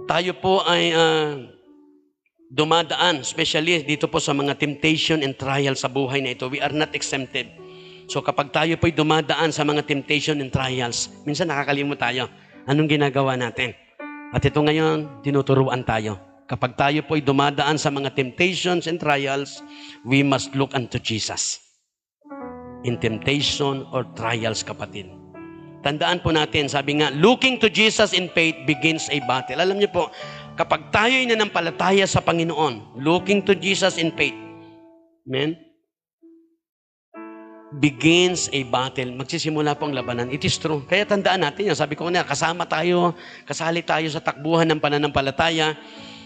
tayo po ay dumadaan, especially dito po sa mga temptation and trial sa buhay na ito. We are not exempted. So kapag tayo po'y dumadaan sa mga temptation and trials, minsan nakakalimut tayo. Anong ginagawa natin? At ito ngayon, tinuturuan tayo. Kapag tayo po'y dumadaan sa mga temptations and trials, we must look unto Jesus. In temptation or trials, kapatid. Tandaan po natin, sabi nga, looking to Jesus in faith begins a battle. Alam niyo po, kapag tayo'y nanampalataya sa Panginoon, looking to Jesus in faith, amen, begins a battle. Magsisimula po ang labanan. It is true. Kaya tandaan natin yan. Sabi ko na, kasali tayo sa takbuhan ng pananampalataya.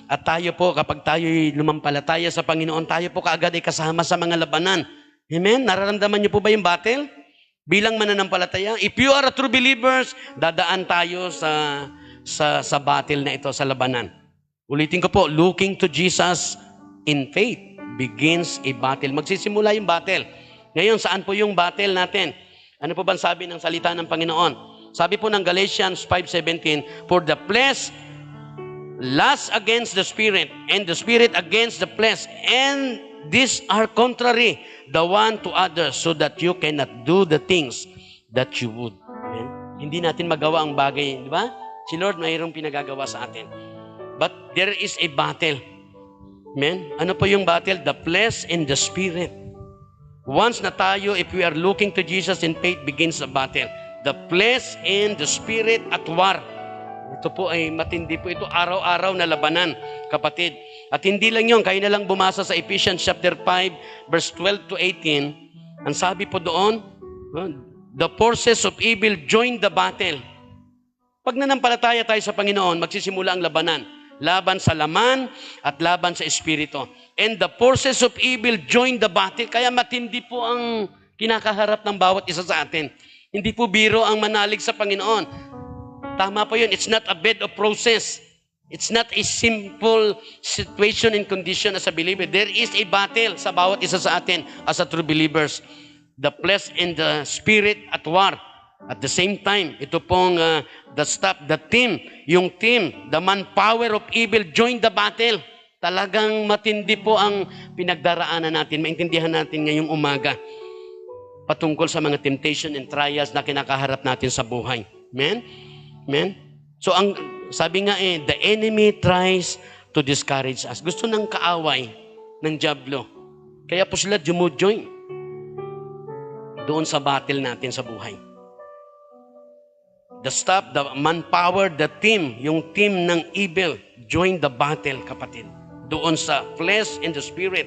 At tayo po, kapag tayo'y lumampalataya sa Panginoon, tayo po kaagad ay kasama sa mga labanan. Amen? Nararamdaman niyo po ba yung battle? Bilang mananampalataya, if you are a true believers, dadaan tayo sa battle na ito, sa labanan. Ulitin ko po, looking to Jesus in faith begins a battle. Magsisimula yung battle. Ngayon, saan po yung battle natin? Ano po bang sabi ng salita ng Panginoon? Sabi po ng Galatians 5:17, for the flesh lusts against the spirit, and the spirit against the flesh, and these are contrary the one to others, so that you cannot do the things that you would. Amen? Hindi natin magawa ang bagay, di ba? Si Lord mayroong pinagagawa sa atin. But there is a battle. Amen? Ano po yung battle? The flesh and the spirit. Once na tayo, if we are looking to Jesus in faith, begins a battle. The flesh and the spirit at war. Ito po ay matindi po. Ito araw-araw na labanan, kapatid. At hindi lang yun, kayo na lang bumasa sa Ephesians chapter 5, verse 12 to 18. Ang sabi po doon, the forces of evil join the battle. Pag nanampalataya tayo sa Panginoon, magsisimula ang labanan. Laban sa laman at laban sa espiritu. And the forces of evil join the battle. Kaya matindi po ang kinakaharap ng bawat isa sa atin. Hindi po biro ang manalig sa Panginoon. Tama po yun. It's not a bed of roses. It's not a simple situation and condition as a believer. There is a battle sa bawat isa sa atin as a true believers. The flesh and the spirit at war. At the same time, ito pong the team, yung team, the manpower of evil join the battle. Talagang matindi po ang pinagdaraanan natin. Maintindihan natin ngayong umaga patungkol sa mga temptation and trials na kinakaharap natin sa buhay. Amen? Amen? So, sabi nga the enemy tries to discourage us. Gusto ng kaaway ng dyablo. Kaya po sila jumo-join doon sa battle natin sa buhay. The staff, the manpower, the team, yung team ng evil, join the battle, kapatid. Doon sa flesh and the spirit.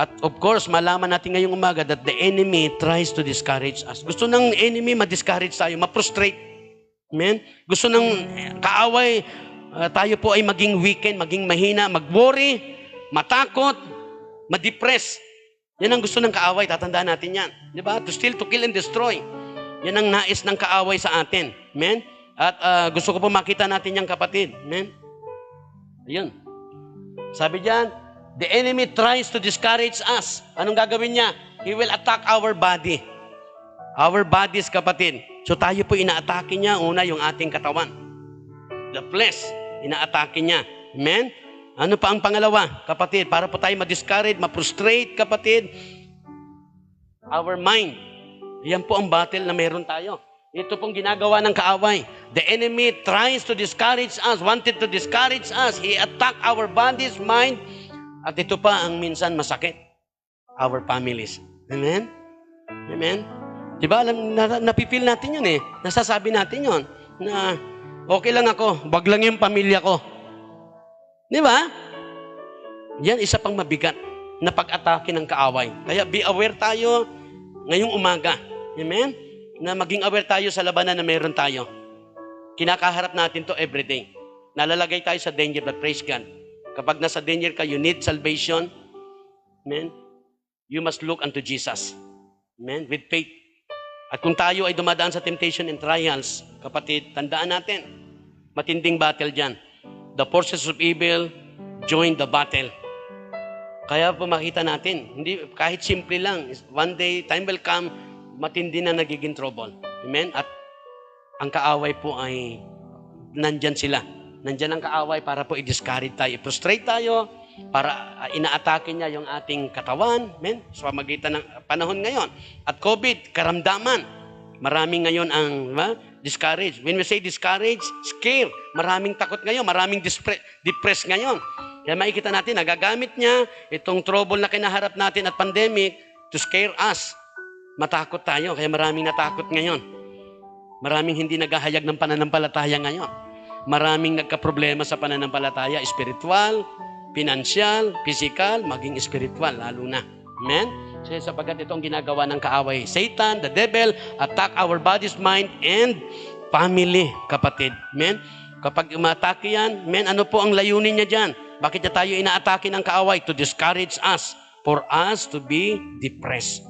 At of course, malaman natin ngayong umaga that the enemy tries to discourage us. Gusto ng enemy ma-discourage tayo, ma-frustrate. Amen? Gusto ng kaaway, tayo po ay maging weakened, maging mahina, mag-worry, matakot, ma-depress. Yan ang gusto ng kaaway, tatandaan natin yan. Di ba? To steal, to kill, and destroy. Yan ang nais ng kaaway sa atin. Amen? At gusto ko po makita natin yan, kapatid. Amen? Ayun. Sabi diyan, the enemy tries to discourage us. Anong gagawin niya? He will attack our body. Our bodies, kapatid. So tayo po inaatake niya. Una, yung ating katawan. The flesh, inaatake niya. Amen? Ano pa ang pangalawa, kapatid? Para po tayo ma-discourage, ma-frustrate, kapatid. Our mind. Yan po ang battle na meron tayo. Ito pong ginagawa ng kaaway. The enemy tries to discourage us, wanted to discourage us. He attacked our bodies, mind, at ito pa ang minsan masakit. Our families. Amen? Amen? Diba, napipil natin yun eh. Nasasabi natin yun. Na okay lang ako, wag lang yung pamilya ko. Diba? Yan, isa pang mabigat na pag-atake ng kaaway. Kaya be aware tayo ngayong umaga. Amen? Na maging aware tayo sa labanan na meron tayo. Kinakaharap natin to everyday. Nalalagay tayo sa danger, but praise God. Kapag nasa danger ka, you need salvation. Amen? You must look unto Jesus. Amen? With faith. At kung tayo ay dumadaan sa temptation and trials, kapatid, tandaan natin, matinding battle dyan. The forces of evil join the battle. Kaya po makita natin, hindi, kahit simple lang, one day, time will come, matindi na nagiging trouble. Amen? At ang kaaway po ay nandyan sila. Nandyan ang kaaway para po i-discourage tayo, i-frustrate tayo, para inaatake niya yung ating katawan. Amen? So, magitan ng panahon ngayon. At COVID, karamdaman. Maraming ngayon ang discouraged. When we say discouraged, scare. Maraming takot ngayon, maraming depressed ngayon. Kaya makikita natin, nagagamit niya itong trouble na kinaharap natin at pandemic to scare us. Matakot tayo, kaya maraming natakot ngayon. Maraming hindi naghahayag ng pananampalataya ngayon. Maraming nagka-problema sa pananampalataya, spiritual, financial, physical, maging spiritual, lalo na. Amen? So, sapagkat itong ginagawa ng kaaway, Satan, the devil, attack our body's mind and family, kapatid. Amen? Kapag umatake yan, amen, ano po ang layunin niya dyan? Bakit niya tayo inaatake ng kaaway? To discourage us, for us to be depressed.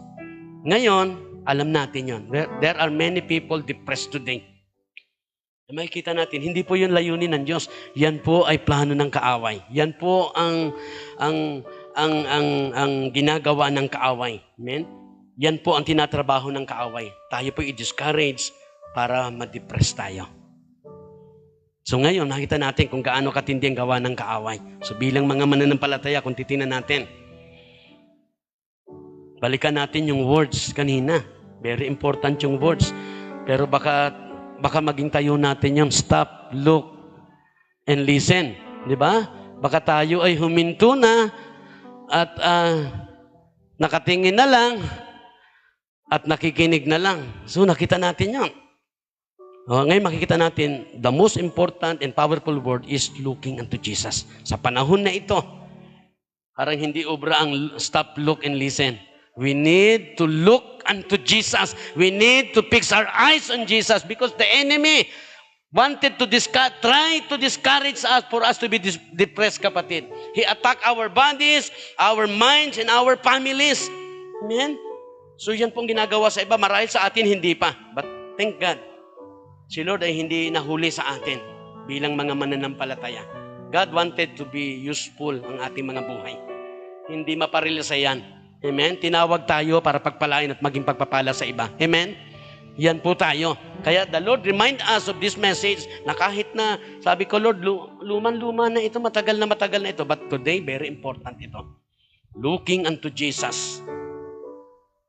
Ngayon, alam natin yon. There are many people depressed today. Makikita natin, hindi po yun layunin ng Diyos. Yan po ay plano ng kaaway. Yan po ang ginagawa ng kaaway. Amen? Yan po ang tinatrabaho ng kaaway. Tayo po i-discourage para ma-depress tayo. So ngayon, nakita natin kung gaano katindi ang gawa ng kaaway. So bilang mga mananampalataya, kung titingnan natin, balikan natin yung words kanina. Very important yung words. Pero baka maging tayo natin yung stop, look, and listen. Di ba? Baka tayo ay huminto na at nakatingin na lang at nakikinig na lang. So nakita natin yun. Ngayon makikita natin, the most important and powerful word is looking unto Jesus. Sa panahon na ito, parang hindi obra ang stop, look, and listen. We need to look unto Jesus. We need to fix our eyes on Jesus because the enemy wanted to try to discourage us for us to be depressed, kapatid. He attacked our bodies, our minds, and our families. Amen? So yan pong ginagawa sa iba. Marahil sa atin, hindi pa. But thank God, si Lord ay hindi nahuli sa atin bilang mga mananampalataya. God wanted to be useful ang ating mga buhay. Hindi maparilisa yan. Amen? Tinawag tayo para pagpalain at maging pagpapala sa iba. Amen? Yan po tayo. Kaya the Lord remind us of this message na kahit na, sabi ko, Lord, luman-luma na ito, matagal na ito. But today, very important ito. Looking unto Jesus.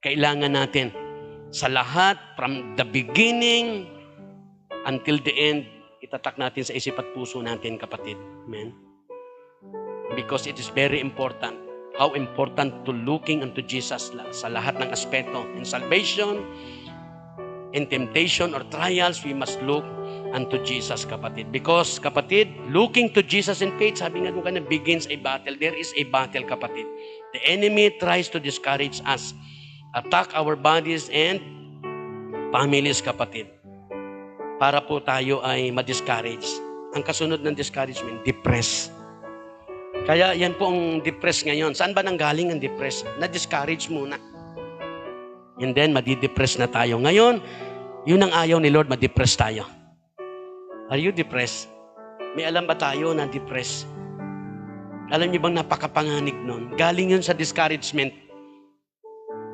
Kailangan natin sa lahat, from the beginning until the end, itatak natin sa isip at puso natin, kapatid. Amen? Because it is very important. How important to looking unto Jesus sa lahat ng aspeto. In salvation, in temptation or trials, we must look unto Jesus, kapatid. Because, kapatid, looking to Jesus in faith, sabi nga nung begins a battle. There is a battle, kapatid. The enemy tries to discourage us, attack our bodies and families, kapatid. Para po tayo ay ma-discourage. Ang kasunod ng discouragement, depress. Kaya yan po ang depressed ngayon. Saan ba nanggaling ang depressed? Na-discourage muna. And then, madi-depress na tayo. Ngayon, yun ang ayaw ni Lord, ma-depress tayo. Are you depressed? May alam ba tayo na depressed? Alam niyo bang napakapanganib nun? Galing yun sa discouragement.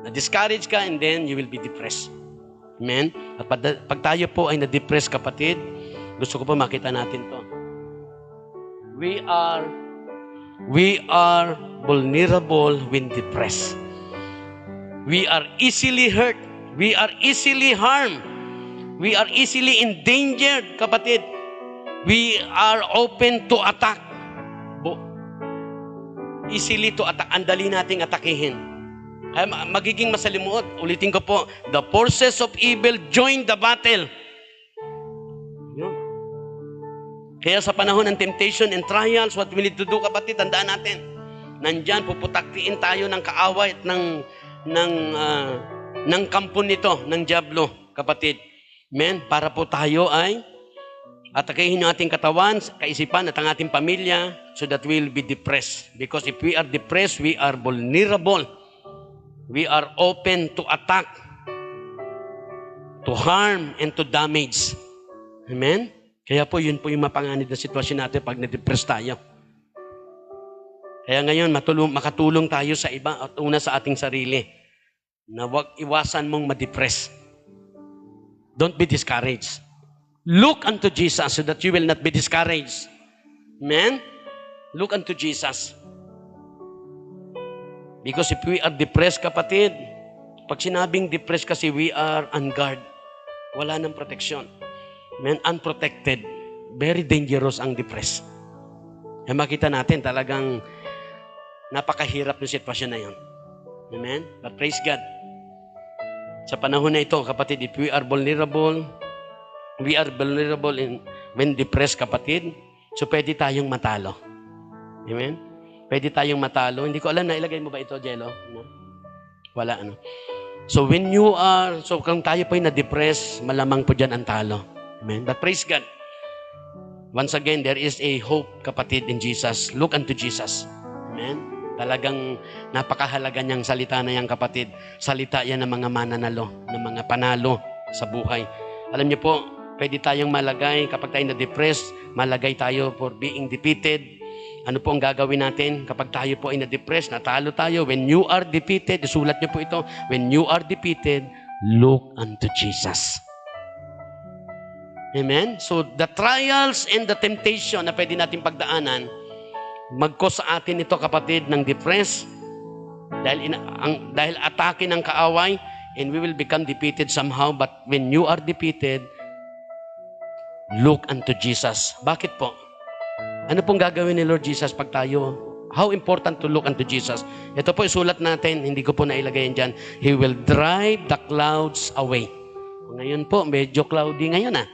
Na-discourage ka and then you will be depressed. Amen? At pag tayo po ay na-depress, kapatid, gusto ko po makita natin to. We are vulnerable when depressed. We are easily hurt. We are easily harmed. We are easily endangered, kapatid. We are open to attack. Easily to attack. Ang dali nating atakihin. Kaya magiging masalimuot. Ulitin ko po, the forces of evil join the battle. Kaya sa panahon ng temptation and trials, what we need to do, kapatid, tandaan natin. Nandyan, puputaktiin tayo ng kaaway at ng kampon nito, ng diablo, kapatid. Amen? Para po tayo ay atakihin yung ating katawan, kaisipan at ang ating pamilya so that we'll be depressed. Because if we are depressed, we are vulnerable. We are open to attack, to harm, and to damage. Amen? Kaya po, yun po yung mapanganib na sitwasyon natin pag na-depress tayo. Kaya ngayon, makatulong tayo sa iba at una sa ating sarili na huwag iwasan mong ma-depress. Don't be discouraged. Look unto Jesus so that you will not be discouraged. Amen? Look unto Jesus. Because if we are depressed, kapatid, pag sinabing depressed kasi we are on guard. Wala nang proteksyon. Amen? Unprotected. Very dangerous ang depressed. Kaya makita natin talagang napakahirap ng sitwasyon na yun. Amen? But praise God. Sa panahon na ito, kapatid, if we are vulnerable when depressed, kapatid, so pwede tayong matalo. Amen? Pwede tayong matalo. Hindi ko alam, nailagay mo ba ito, Jello? No? Wala, ano? So kung tayo po'y na-depress, malamang po dyan ang talo. Amen? But praise God. Once again, there is a hope, kapatid, in Jesus. Look unto Jesus. Amen? Talagang napakahalaga niyang salita na yan, kapatid. Salita yan ng mga mananalo, ng mga panalo sa buhay. Alam niyo po, pwede tayong malagay, kapag tayo na-depress, malagay tayo for being defeated. Ano po ang gagawin natin kapag tayo po ay na-depress, natalo tayo? When you are defeated, isulat niyo po ito, when you are defeated, look unto Jesus. Amen? So, the trials and the temptation na pwede natin pagdaanan, mag-cause sa atin ito, kapatid, ng depress, dahil atake ng kaaway, and we will become defeated somehow. But when you are defeated, look unto Jesus. Bakit po? Ano pong gagawin ni Lord Jesus pag tayo? How important to look unto Jesus? Ito po isulat natin, hindi ko po nailagay yan dyan. He will drive the clouds away. Ngayon po, medyo cloudy ngayon ah.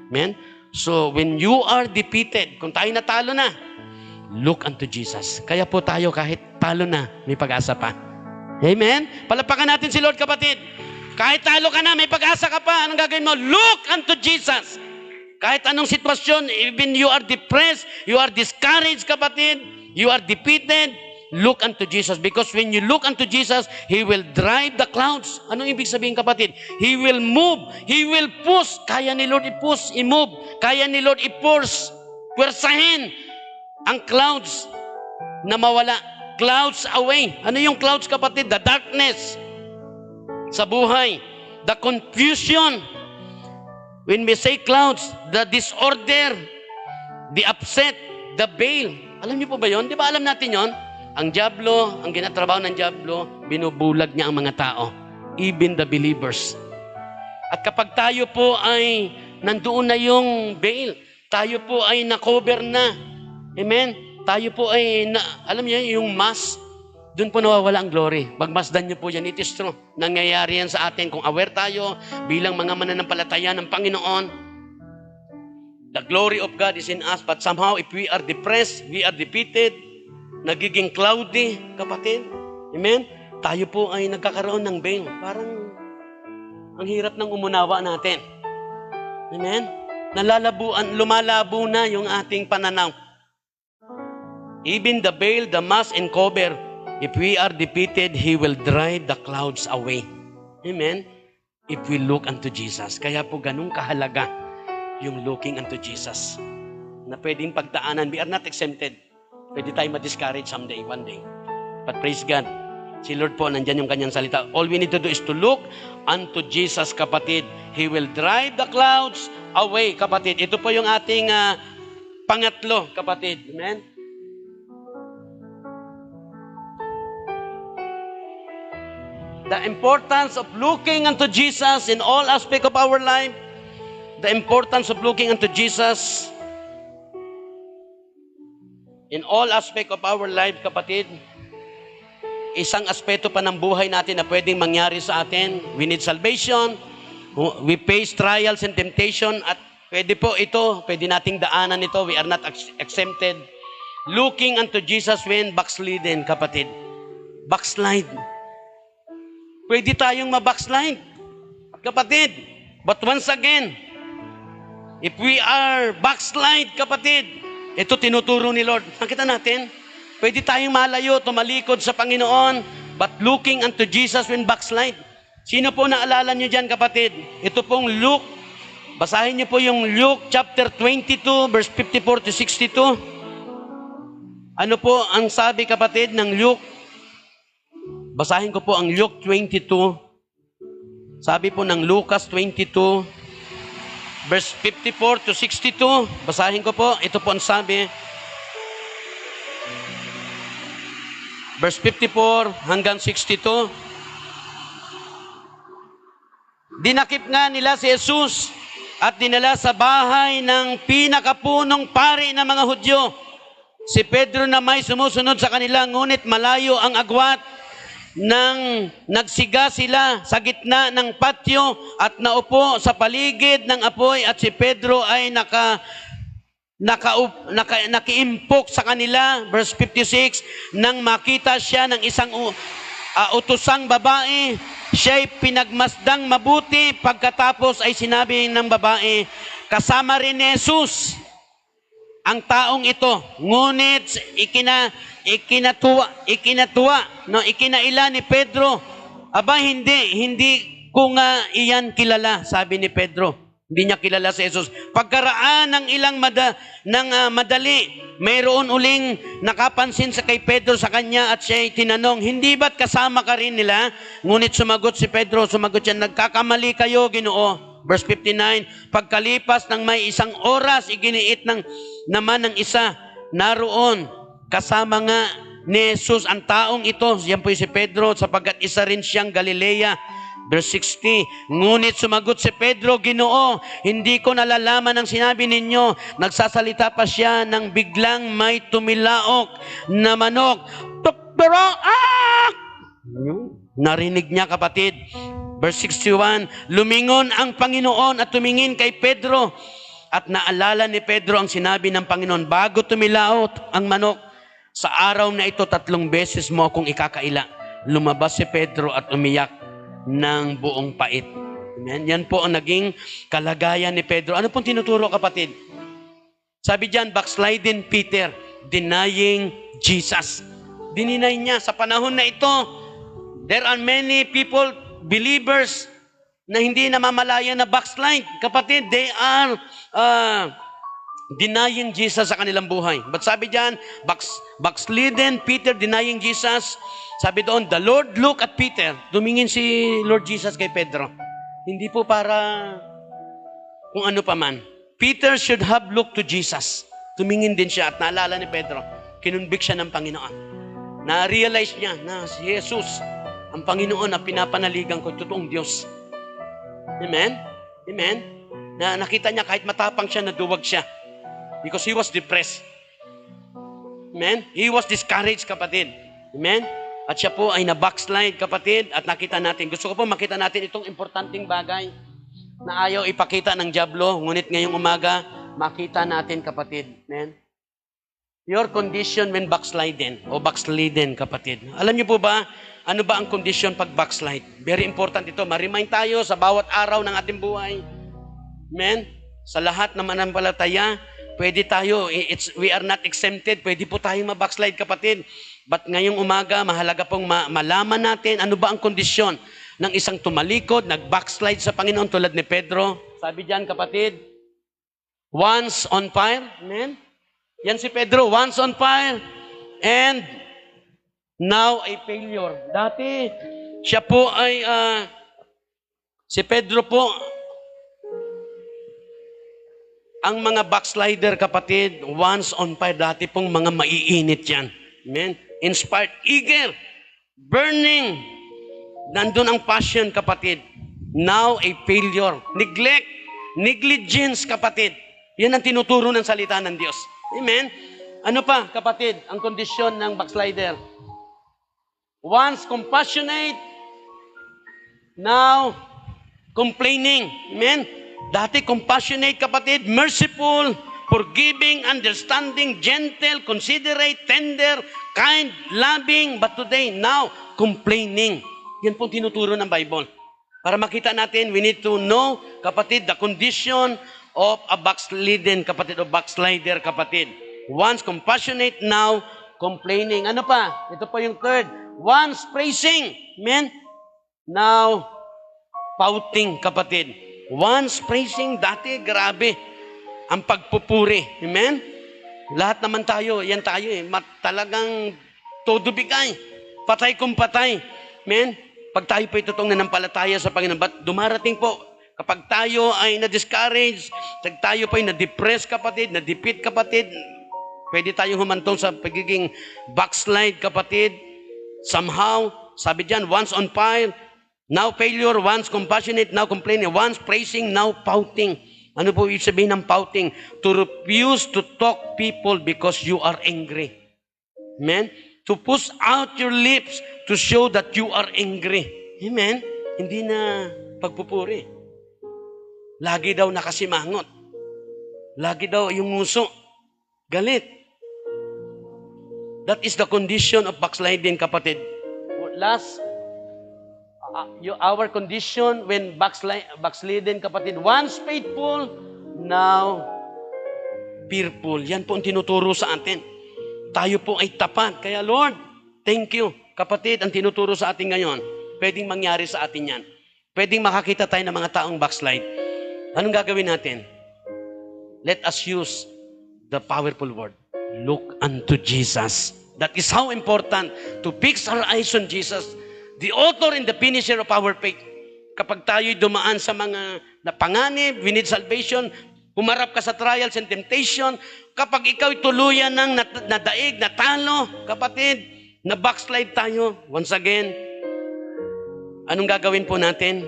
Amen? So, when you are defeated, kung tayo natalo na, look unto Jesus. Kaya po tayo kahit talo na, may pag-asa pa. Amen? Palapakan natin si Lord, kapatid. Kahit talo ka na, may pag-asa ka pa. Anong gagawin mo? Look unto Jesus. Kahit anong sitwasyon, even you are depressed, you are discouraged, kapatid, you are defeated, look unto Jesus. Because when you look unto Jesus, He will drive the clouds. Anong ibig sabihin, kapatid? He will move. He will push. Kaya ni Lord i-push, i-move. Kaya ni Lord i-force. Pwersahin ang clouds na mawala. Clouds away. Ano yung clouds, kapatid? The darkness sa buhay. The confusion. When we say clouds, the disorder, the upset, the veil. Alam niyo po ba yon? Di ba alam natin yon? Ang diablo, ang ginatrabaho ng diablo, binubulag niya ang mga tao. Even the believers. At kapag tayo po ay nandoon na yung veil, tayo po ay na-cover na. Amen? Tayo po ay, alam niyo, yung mask, doon po nawawala ang glory. Pagmasdan niyo po yan, it is true. Nangyayari yan sa atin. Kung aware tayo bilang mga mananampalataya ng Panginoon, the glory of God is in us. But somehow, if we are depressed, we are defeated, nagiging cloudy, kapatid. Amen? Tayo po ay nagkakaroon ng veil. Parang ang hirap ng umunawa natin. Amen? Lumalabo na yung ating pananaw. Even the veil, the mask, and cover, if we are defeated, He will drive the clouds away. Amen? If we look unto Jesus. Kaya po ganun kahalaga yung looking unto Jesus. Na pwedeng pagdaanan. We are not exempted. Pwede tayo ma-discourage someday, one day. But praise God. Si Lord po, nandyan yung kanyang salita. All we need to do is to look unto Jesus, kapatid. He will drive the clouds away, kapatid. Ito po yung ating pangatlo, kapatid. Amen? The importance of looking unto Jesus in all aspects of our life. The importance of looking unto Jesus in all aspects of our life, kapatid. Isang aspeto pa ng buhay natin na pwedeng mangyari sa atin. We need salvation. We face trials and temptation. At pwede po ito, pwede nating daanan ito. We are not exempted. Looking unto Jesus when backslidden, kapatid. Backslide. Pwede tayong mabackslide, kapatid. But once again, if we are backslide, kapatid, ito tinuturo ni Lord. Nakita natin, pwede tayong malayo, tumalikod sa Panginoon, but looking unto Jesus when backslide. Sino po naalala nyo dyan, kapatid? Ito pong Luke. Basahin nyo po yung Luke chapter 22, verse 54 to 62. Ano po ang sabi, kapatid, ng Luke? Basahin ko po ang Luke 22. Sabi po ng Lucas 22, verse 54 to 62. Basahin ko po. Ito po ang sabi. Verse 54 hanggang 62. Dinakip nga nila si Jesus at dinala sa bahay ng pinakapunong pari ng mga Hudyo. Si Pedro na may sumusunod sa kanila, ngunit malayo ang agwat. Nang nagsiga sila sa gitna ng patio at naupo sa paligid ng apoy at si Pedro ay nakiimpok sa kanila. Verse 56, nang makita siya ng isang utusang babae, siya'y pinagmasdang mabuti. Pagkatapos ay sinabi ng babae, kasama rin ni Jesus ang taong ito. Ngunit ikinaila ni Pedro. Aba, hindi ko nga iyan kilala, sabi ni Pedro. Hindi niya kilala si Jesus. Pagkaraan ng ilang madali, mayroon uling nakapansin sa kay Pedro sa kanya at siya'y tinanong, hindi ba't kasama ka rin nila? Ngunit sumagot si Pedro, sumagot siya, nagkakamali kayo, Ginoo. Verse 59, pagkalipas ng may isang oras, iginiit naman ng isa, naroon, kasama nga ni Jesus ang taong ito. Yan po si Pedro, sapagkat isa rin siyang Galilea. Verse 60, ngunit sumagot si Pedro, Ginoo, hindi ko nalalaman ang sinabi ninyo. Nagsasalita pa siya nang biglang may tumilaok na manok. Tukberaak! Narinig niya, kapatid. Verse 61, lumingon ang Panginoon at tumingin kay Pedro. At naalala ni Pedro ang sinabi ng Panginoon, bago tumilaot ang manok, sa araw na ito 3 beses mo akong ikakaila. lumabas si Pedro at umiyak ng buong pait. Amen? Yan po ang naging kalagayan ni Pedro. Ano pong tinuturo, kapatid? Sabi diyan, backsliding Peter, denying Jesus. Dininay niya sa panahon na ito. There are many people, believers, na hindi namamalaya na backslide. Kapatid, they are denying Jesus sa kanilang buhay. But sabi diyan, backslidden Peter denying Jesus. Sabi doon, the Lord look at Peter. Tumingin si Lord Jesus kay Pedro. Hindi po para kung ano pa man. Peter should have looked to Jesus. Tumingin din siya at naalala ni Pedro, kinunbik siya ng Panginoon. Na-realize niya na si Jesus, ang Panginoon na pinapanaligan ko, totoong Diyos. Amen? Amen? Na nakita niya kahit matapang siya, naduwag siya. Because he was depressed. Amen? He was discouraged, kapatid. Amen? At siya po ay na-backslide, kapatid, at nakita natin. Gusto ko po makita natin itong importanteng bagay na ayaw ipakita ng dyablo, ngunit ngayong umaga, makita natin, kapatid. Amen? Your condition when backsliding o backslidden, kapatid. Alam niyo po ba, ano ba ang condition pag backslide? Very important ito. Ma-remind tayo sa bawat araw ng ating buhay. Amen? Sa lahat ng mananampalataya, pwede tayo, we are not exempted, pwede po tayong ma-backslide, kapatid. But ngayong umaga, mahalaga pong malaman natin ano ba ang kondisyon ng isang tumalikod, nag-backslide sa Panginoon tulad ni Pedro. Sabi diyan, kapatid, once on fire. Amen? Yan si Pedro, once on fire, and now a failure. Dati, siya po ay, si Pedro po, ang mga backslider, kapatid, once on fire, dati pong mga maiinit yan. Amen? Inspired, eager, burning. Nandun ang passion, kapatid. Now a failure. Neglect, negligence, kapatid. Yan ang tinuturo ng salita ng Diyos. Amen? Ano pa, kapatid, ang kondisyon ng backslider? Once compassionate, now complaining. Amen? Dati compassionate, kapatid, merciful, forgiving, understanding, gentle, considerate, tender, kind, loving, but today, now, complaining. Yan po tinuturo ng Bible. Para makita natin, we need to know, kapatid, the condition of a backslidden, kapatid, o backslider, kapatid. Once compassionate, now complaining. Ano pa? Ito po yung third. Once praising, amen? Now, pouting, kapatid. Once praising, dati, grabe. Ang pagpupuri, amen? Lahat naman tayo, yan tayo talagang todo bigay. Patay kung patay. Amen? Pag tayo po totoong nanampalataya sa Panginoon, but dumarating po, kapag tayo ay na-discourage, pag tayo po ay na-depress, kapatid, na-defeat, kapatid, pwede tayong humantong sa pagiging backslide, kapatid. Somehow, sabi diyan, once on fire, now failure, once compassionate, now complaining, once praising, now pouting. Ano po ibig sabihin ng pouting? To refuse to talk people because you are angry. Amen? To push out your lips to show that you are angry. Amen? Hindi na pagpupuri. Lagi daw nakasimangot. Lagi daw yung nguso. Galit. That is the condition of backsliding, kapatid. Last, our condition when backsliding, kapatid. Once faithful, now fearful. Yan po ang tinuturo sa atin. Tayo po ay tapat. Kaya Lord, thank you. Kapatid, ang tinuturo sa atin ngayon, pwedeng mangyari sa atin yan. Pwedeng makakita tayo ng mga taong backslide. Anong gagawin natin? Let us use the powerful word. Look unto Jesus. That is how important to fix our eyes on Jesus, the author and the finisher of our faith. Kapag tayo'y dumaan sa mga napanganib, we need salvation, humarap ka sa trials and temptation, kapag ikaw'y tuluyan ng nadaig, natalo, kapatid, na backslide tayo, once again, anong gagawin po natin?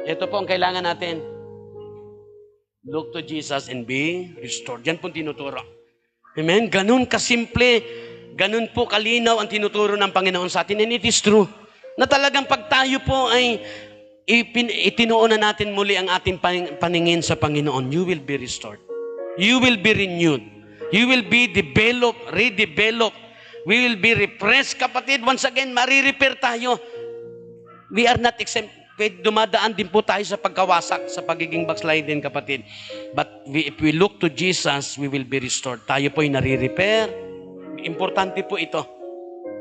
Ito po ang kailangan natin. Look to Jesus and be restored. Yan po tinuturo. Amen? Ganun kasimple, ganun po kalinaw ang tinuturo ng Panginoon sa atin. And it is true na talagang pag tayo po ay itinuunan natin muli ang ating paningin sa Panginoon, you will be restored. You will be renewed. You will be developed, redeveloped. We will be refreshed, kapatid. Once again, marirepair tayo. We are not exempt. Dumadaan din po tayo sa pagkawasak, sa pagiging backsliding, kapatid. But if we look to Jesus, we will be restored. Tayo po ay nare-repair. Importante po ito.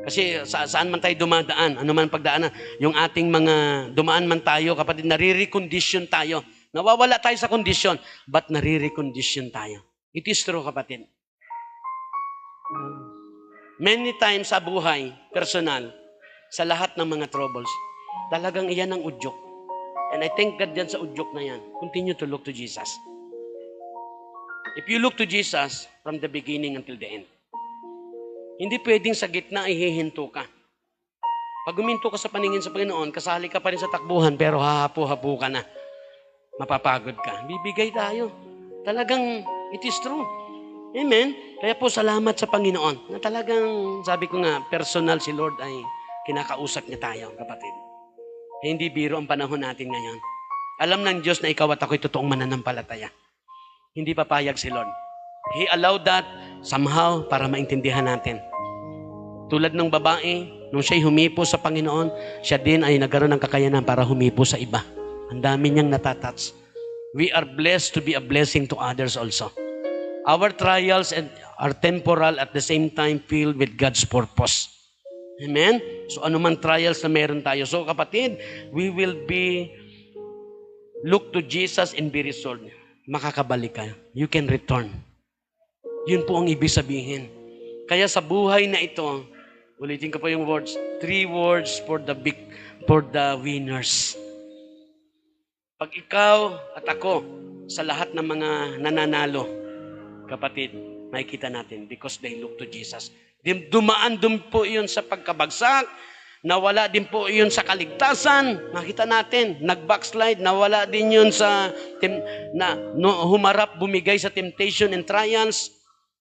Kasi saan man tayo dumadaan, ano man pagdaanan, yung ating mga dumaan man tayo, kapatid, nare-recondition tayo. Nawawala tayo sa condition, but nare-recondition tayo. It is true, kapatid. Many times sa buhay, personal, sa lahat ng mga troubles, talagang iyan ang udyok. And I thank God dyan sa udyok na yan. Continue to look to Jesus. If you look to Jesus from the beginning until the end, hindi pwedeng sa gitna ay hihinto ka. Pag huminto ka sa paningin sa Panginoon, kasali ka pa rin sa takbuhan, pero hahapo-hapo ka na. Mapapagod ka. Bibigay tayo. Talagang, it is true. Amen? Kaya po, salamat sa Panginoon. Na talagang, sabi ko nga, personal si Lord ay kinakausap niya tayo, kapatid. Hindi biro ang panahon natin ngayon. Alam ng Diyos na ikaw at ako'y totoong mananampalataya. Hindi papayag si Lord. He allowed that somehow para maintindihan natin. Tulad ng babae, nung siya'y humipo sa Panginoon, siya din ay nagkaroon ng kakayanan para humipo sa iba. Ang dami niyang natatouch. We are blessed to be a blessing to others also. Our trials are temporal at the same time filled with God's purpose. Amen? So anumang trials na meron tayo. So kapatid, we will be look to Jesus and be restored. Makakabalik ka. You can return. Yun po ang ibig sabihin. Kaya sa buhay na ito, ulitin ko po yung words, 3 words for the winners. Pag ikaw at ako, sa lahat ng mga nananalo, kapatid, makikita natin because they look to Jesus. Dumaan din po yun sa pagkabagsak, nawala din po yun sa kaligtasan. Makita natin, nag-backslide, nawala din yun sa humarap, bumigay sa temptation and trials,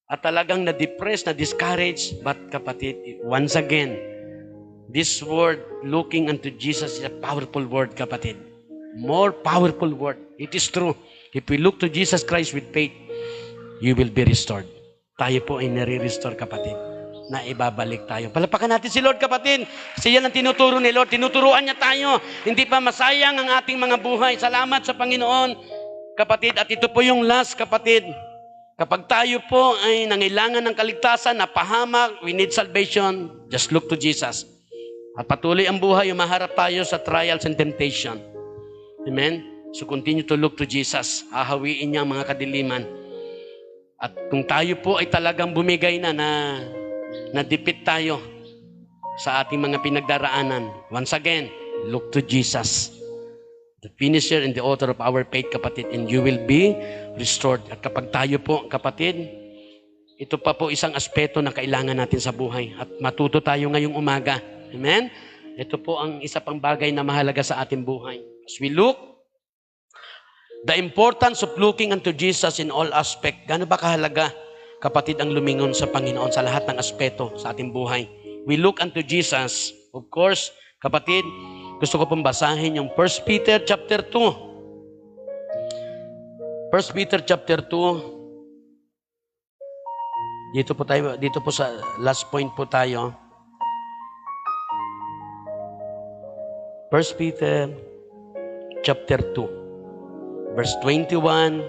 at talagang na-depress, na-discourage. But kapatid, once again, this word, looking unto Jesus, is a powerful word, kapatid. More powerful word. It is true. If we look to Jesus Christ with faith, you will be restored. Tayo po ay nare-restore, kapatid. Na ibabalik tayo. Palapakan natin si Lord, kapatid. Siya ang tinuturo ni Lord. Tinuturuan niya tayo. Hindi pa masayang ang ating mga buhay. Salamat sa Panginoon, kapatid. At ito po yung last, kapatid. Kapag tayo po ay nangailangan ng kaligtasan, napahamak, we need salvation, just look to Jesus. At patuloy ang buhay, umaharap tayo sa trials and temptation. Amen? So continue to look to Jesus. Hahawiin niya ang mga kadiliman. At kung tayo po ay talagang bumigay na nadipit tayo sa ating mga pinagdaraanan, once again, look to Jesus, the finisher and the author of our faith, kapatid, and you will be restored. At kapag tayo po, kapatid, ito pa po isang aspeto na kailangan natin sa buhay. At matuto tayo ngayong umaga. Amen? Ito po ang isa pang bagay na mahalaga sa ating buhay. As we look, the importance of looking unto Jesus in all aspect. Gaano ba kahalaga, kapatid, ang lumingon sa Panginoon sa lahat ng aspeto sa ating buhay? We look unto Jesus. Of course, kapatid, gusto ko pong basahin yung 1 Peter chapter 2. 1 Peter chapter 2. Dito po sa last point po tayo. 1 Peter chapter 2. Verse 21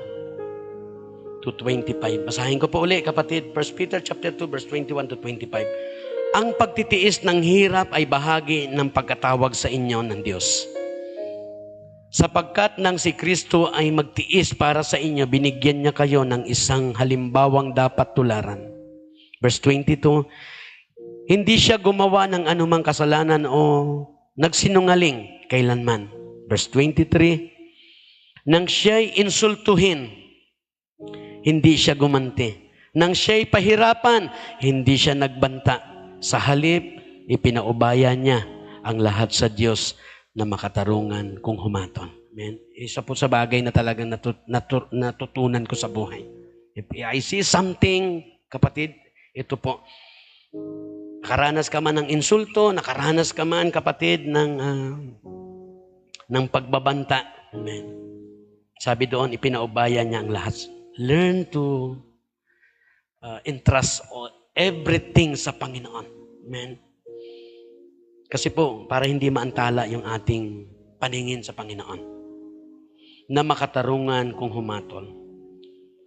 to 25. Basahin ko po uli, kapatid. 1 Peter chapter 2, verse 21 to 25. Ang pagtitiis ng hirap ay bahagi ng pagkatawag sa inyo ng Diyos. Sapagkat nang si Kristo ay magtiis para sa inyo, binigyan niya kayo ng isang halimbawang dapat tularan. Verse 22, hindi siya gumawa ng anumang kasalanan o nagsinungaling kailanman. Verse 23, nang siya'y insultuhin, hindi siya gumanti. Nang siya'y pahirapan, hindi siya nagbanta. Sa halip, ipinaubaya niya ang lahat sa Diyos na makatarungan kung humaton. Amen? Isa po sa bagay na talagang natutunan ko sa buhay. If I see something, kapatid, ito po. Nakaranas ka man ng insulto, nakaranas ka man, kapatid, ng pagbabanta. Amen. Sabi doon, ipinaubaya niya ang lahat. Learn to entrust everything sa Panginoon. Amen. Kasi po, para hindi maantala yung ating paningin sa Panginoon, na makatarungan kung humatol.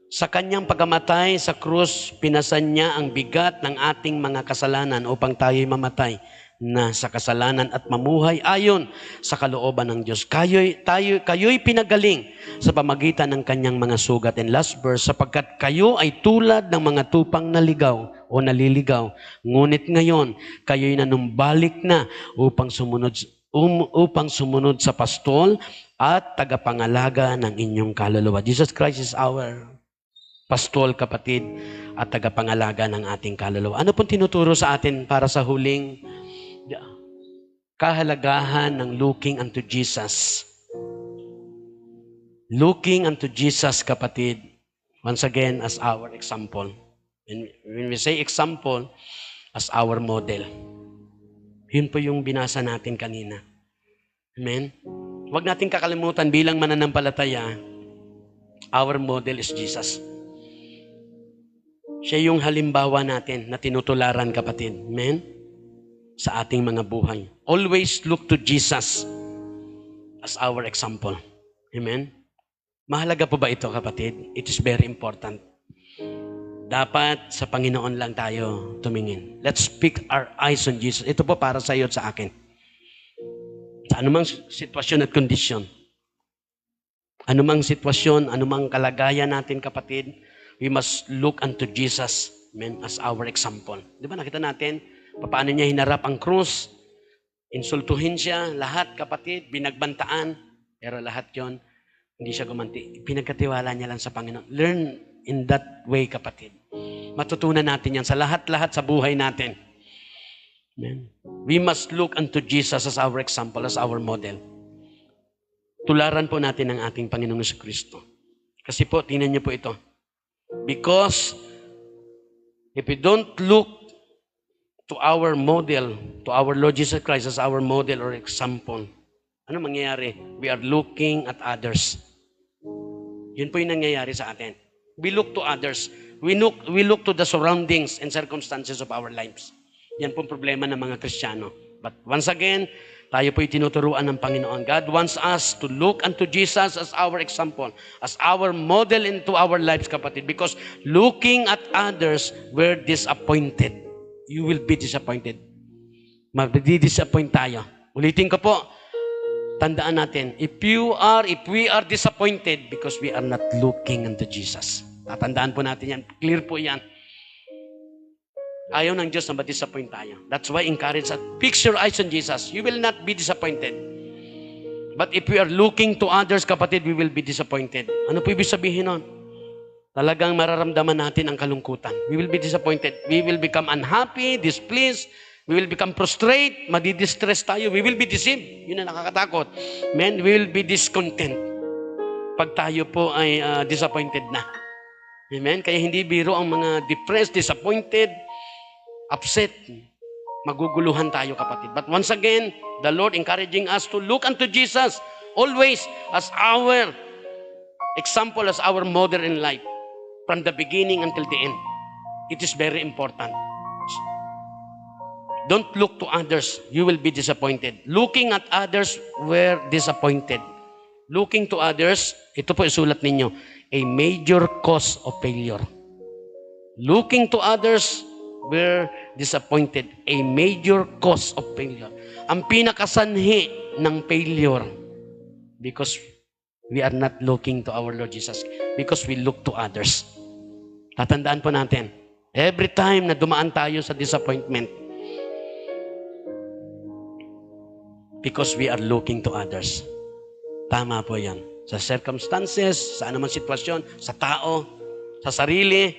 Sa kanyang pagkamatay sa krus, pinasan niya ang bigat ng ating mga kasalanan upang tayo'y mamatay na sa kasalanan at mamuhay ayon sa kalooban ng Diyos. Kayo'y pinagaling sa pamagitan ng kanyang mga sugat. And last verse, sapagkat kayo ay tulad ng mga tupang naligaw o naliligaw. Ngunit ngayon, kayo'y nanumbalik na upang sumunod sa pastol at tagapangalaga ng inyong kaluluwa. Jesus Christ is our pastol, kapatid, at tagapangalaga ng ating kaluluwa. Ano pong tinuturo sa atin para sa huling kahalagahan ng looking unto Jesus? Looking unto Jesus, kapatid, once again, as our example. And when we say example, as our model. Yun po yung binasa natin kanina. Amen? Huwag natin kakalimutan bilang mananampalataya, our model is Jesus. Siya yung halimbawa natin na tinutularan, kapatid. Amen? Sa ating mga buhay. Always look to Jesus as our example. Amen? Mahalaga po ba ito, kapatid? It is very important. Dapat sa Panginoon lang tayo tumingin. Let's pick our eyes on Jesus. Ito po para sa iyo at sa akin. Sa anumang sitwasyon at kondisyon. Anumang sitwasyon, anumang kalagayan natin, kapatid, we must look unto Jesus, amen, as our example. Di ba nakita natin paano niya hinarap ang krus, insultuhin siya, lahat, kapatid, binagbantaan, pero lahat yon hindi siya gumanti. Pinagkatiwala niya lang sa Panginoon. Learn in that way, kapatid. Matutunan natin yan sa lahat-lahat sa buhay natin. Amen. We must look unto Jesus as our example, as our model. Tularan po natin ang ating Panginoong Jesucristo. Kasi po, tingnan niyo po ito. Because if we don't look to our model, to our Lord Jesus Christ as our model or example, ano mangyayari? We are looking at others. Yun po yung nangyayari sa atin. We look to others. We look to the surroundings and circumstances of our lives. Yan po ang problema ng mga Kristiyano. But once again, tayo po tinuturuan ng Panginoon. God wants us to look unto Jesus as our example, as our model into our lives, kapatid. Because looking at others, we're disappointed. You will be disappointed. Magdi-disappoint tayo. Ulitin ko po, tandaan natin, if we are disappointed because we are not looking unto Jesus. Tatandaan po natin yan. Clear po yan. Ayaw ng Diyos na ma-disappoint tayo. That's why encourage us. Fix your eyes on Jesus. You will not be disappointed. But if we are looking to others, kapatid, we will be disappointed. Ano po ibig sabihin nun? Talagang mararamdaman natin ang kalungkutan. We will be disappointed. We will become unhappy, displeased. We will become prostrate. Madidistress tayo. We will be deceived. Yun ang nakakatakot. Man, we will be discontent. Pag tayo po ay disappointed na. Amen? Kaya hindi biro ang mga depressed, disappointed, upset. Maguguluhan tayo, kapatid. But once again, the Lord encouraging us to look unto Jesus always as our example, as our model in life. From the beginning until the end. It is very important. Don't look to others. You will be disappointed. Looking at others, we're disappointed. Looking to others, ito po isulat ninyo, a major cause of failure. Looking to others, we're disappointed. A major cause of failure. Ang pinakasanhi ng failure, because we are not looking to our Lord Jesus, because we look to others. Tatandaan po natin, every time na dumaan tayo sa disappointment, because we are looking to others. Tama po yan. Sa circumstances, sa anumang sitwasyon, sa tao, sa sarili,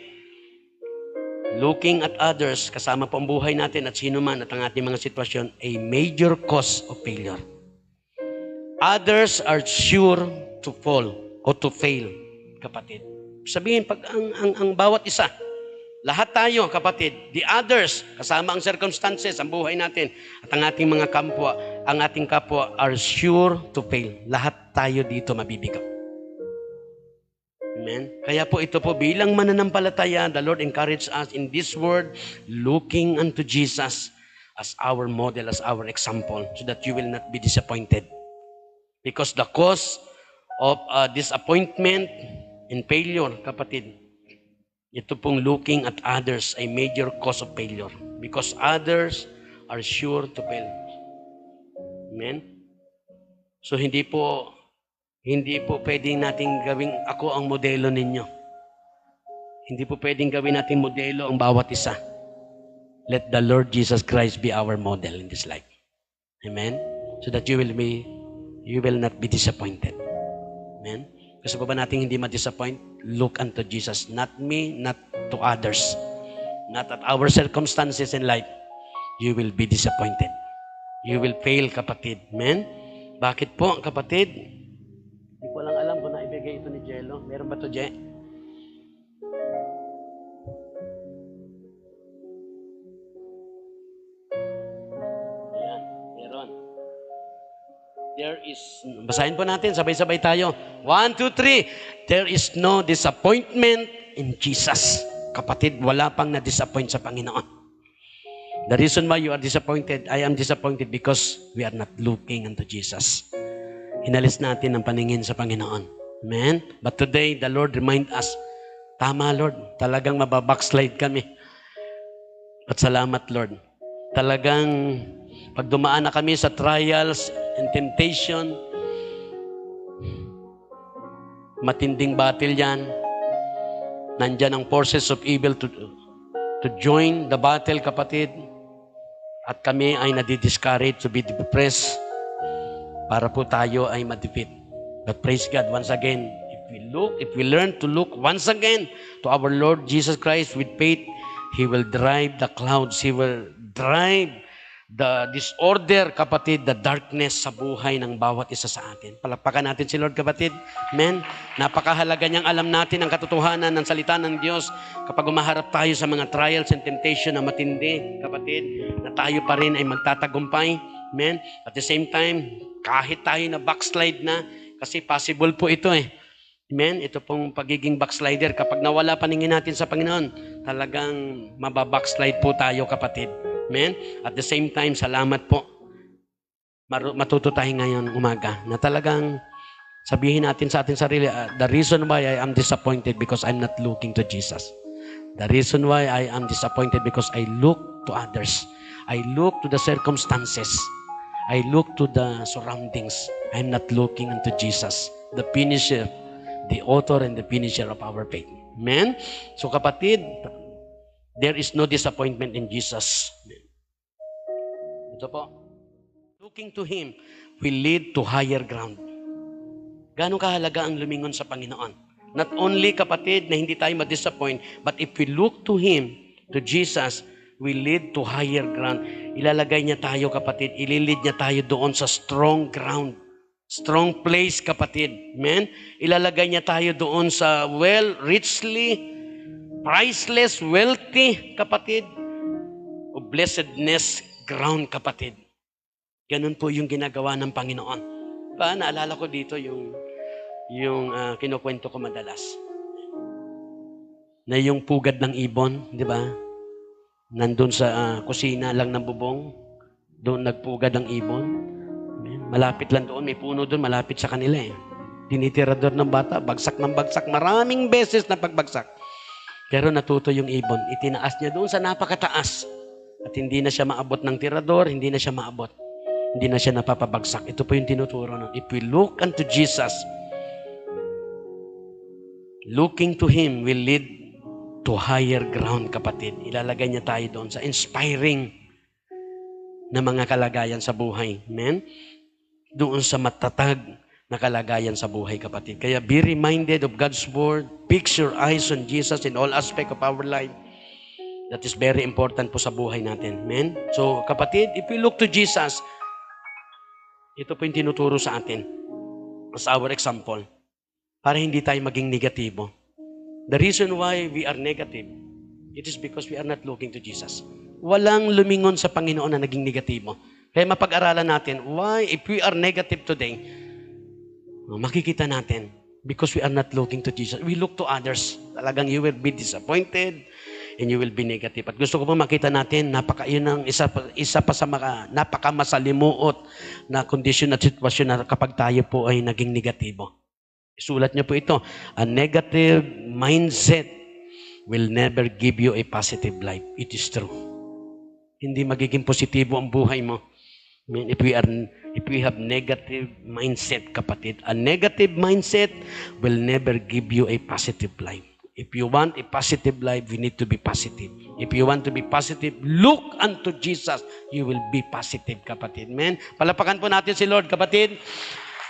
looking at others, kasama po ang buhay natin at sino man at ang ating mga sitwasyon, a major cause of failure. Others are sure to fall o to fail, kapatid. Sabihin, pag ang bawat isa, lahat tayo, kapatid, the others, kasama ang circumstances, ang buhay natin, at ang ating mga kapwa, ang ating kapwa are sure to fail. Lahat tayo dito mabibigo. Amen? Kaya po ito po, bilang mananampalataya, the Lord encouraged us in this word, looking unto Jesus as our model, as our example, so that you will not be disappointed. Because the cause of disappointment and failure, kapatid, ito pong looking at others ay major cause of failure. Because others are sure to fail. Amen? So hindi po pwedeng nating gawing ako ang modelo ninyo. Hindi po pwedeng gawin natin modelo ang bawat isa. Let the Lord Jesus Christ be our model in this life. Amen? So that you will not be disappointed. Amen? Gusto pa ba natin hindi ma-disappoint? Look unto Jesus. Not me, not to others. Not at our circumstances in life. You will be disappointed. You will fail, kapatid. Amen? Bakit po, kapatid? Hindi ko lang alam kung naibigay ito ni Jello. Meron ba ito, Je? Ayan, meron. There is, basahin po natin, sabay-sabay tayo. 1, 2, 3. There is no disappointment in Jesus. Kapatid, wala pang na-disappoint sa Panginoon. The reason why you are disappointed, I am disappointed because we are not looking unto Jesus. Hinalis natin ang paningin sa Panginoon. Amen? But today, the Lord remind us, tama Lord, talagang mababackslide kami. At salamat Lord. Talagang pag dumaan na kami sa trials and temptation, matinding battle yan. Nandyan ang forces of evil to join the battle, kapatid. At kami ay nadi-discourage, to be depressed, para po tayo ay ma-defeat. But praise God, once again, if we learn to look once again to our Lord Jesus Christ with faith, He will drive the clouds. He will drive the disorder, kapatid, the darkness sa buhay ng bawat isa sa atin. Palakpakan natin si Lord, kapatid. Amen? Napakahalaga niyang alam natin ang katotohanan ng salita ng Diyos kapag umaharap tayo sa mga trials and temptation na matindi, kapatid, na tayo pa rin ay magtatagumpay. Amen? At the same time, kahit tayo na backslide na, kasi possible po ito eh. Amen? Ito pong pagiging backslider. Kapag nawala paningin natin sa Panginoon, talagang mababackslide po tayo, kapatid. Amen? At the same time, salamat po. Matuto tayo ngayon umaga na talagang sabihin natin sa ating sarili, the reason why I am disappointed because I'm not looking to Jesus. The reason why I am disappointed because I look to others. I look to the circumstances. I look to the surroundings. I'm not looking unto Jesus, the finisher, the author and the finisher of our faith. Amen? So kapatid, there is no disappointment in Jesus. Ito po. Looking to Him will lead to higher ground. Ganong kahalaga ang lumingon sa Panginoon. Not only, kapatid, na hindi tayo ma-disappoint, but if we look to Him, to Jesus, will lead to higher ground. Ilalagay niya tayo, kapatid. Ililid niya tayo doon sa strong ground. Strong place, kapatid. Amen? Ilalagay niya tayo doon sa richly, priceless, wealthy, kapatid. O blessedness ground, kapatid. Ganun po yung ginagawa ng Panginoon. Naalala ko dito yung kinukwento ko madalas. Na yung pugad ng ibon, di ba? Nandun sa kusina lang ng bubong, doon nagpugad ang ibon. Malapit lang doon, may puno doon, malapit sa kanila eh. Tinitirador ng bata, bagsak ng bagsak, maraming beses na pagbagsak. Pero natuto yung ibon, itinaas niya doon sa napakataas. At hindi na siya maabot ng tirador, hindi na siya maabot. Hindi na siya napapabagsak. Ito po yung tinuturo. If we look unto Jesus, looking to Him will lead to higher ground, kapatid. Ilalagay niya tayo doon sa inspiring na mga kalagayan sa buhay. Amen? Doon sa matatag na kalagayan sa buhay, kapatid. Kaya be reminded of God's Word. Fix your eyes on Jesus in all aspect of our life. That is very important po sa buhay natin. Amen? So, kapatid, if we look to Jesus, ito po yung tinuturo sa atin as our example para hindi tayo maging negatibo. The reason why we are negative, it is because we are not looking to Jesus. Walang lumingon sa Panginoon na naging negatibo. Kaya mapag-aralan natin, why, if we are negative today, makikita natin, Because we are not looking to Jesus. We look to others. Talagang you will be disappointed and you will be negative. At gusto ko po makita natin, yun ang isa pa sa napakamasalimuot na kondisyon at sitwasyon na kapag tayo po ay naging negatibo. Isulat niyo po ito. A negative mindset will never give you a positive life. It is true. Hindi magiging positibo ang buhay mo. I mean, if we have negative mindset, kapatid, a negative mindset will never give you a positive life. If you want a positive life, you need to be positive. If you want to be positive, look unto Jesus. You will be positive, kapatid. Amen? Palapakan po natin si Lord, kapatid.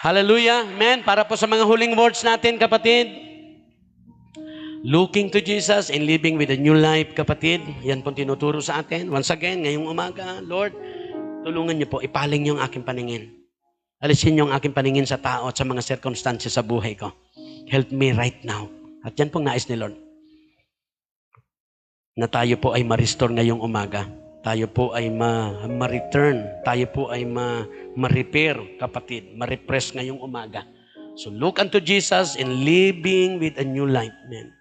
Hallelujah. Amen? Para po sa mga huling words natin, kapatid. Looking to Jesus and living with a new life, kapatid. Yan po tinuturo sa atin. Once again, ngayong umaga, Lord, tulungan niyo po, ipaling niyo ang aking paningin. Alisin niyo ang aking paningin sa tao at sa mga circumstances sa buhay ko. Help me right now. At yan pong nais ni Lord. Na tayo po ay ma-restore ngayong umaga. Tayo po ay ma-return. Tayo po ay ma-repair, kapatid. Ma-repress ngayong umaga. So look unto Jesus and living with a new life, man.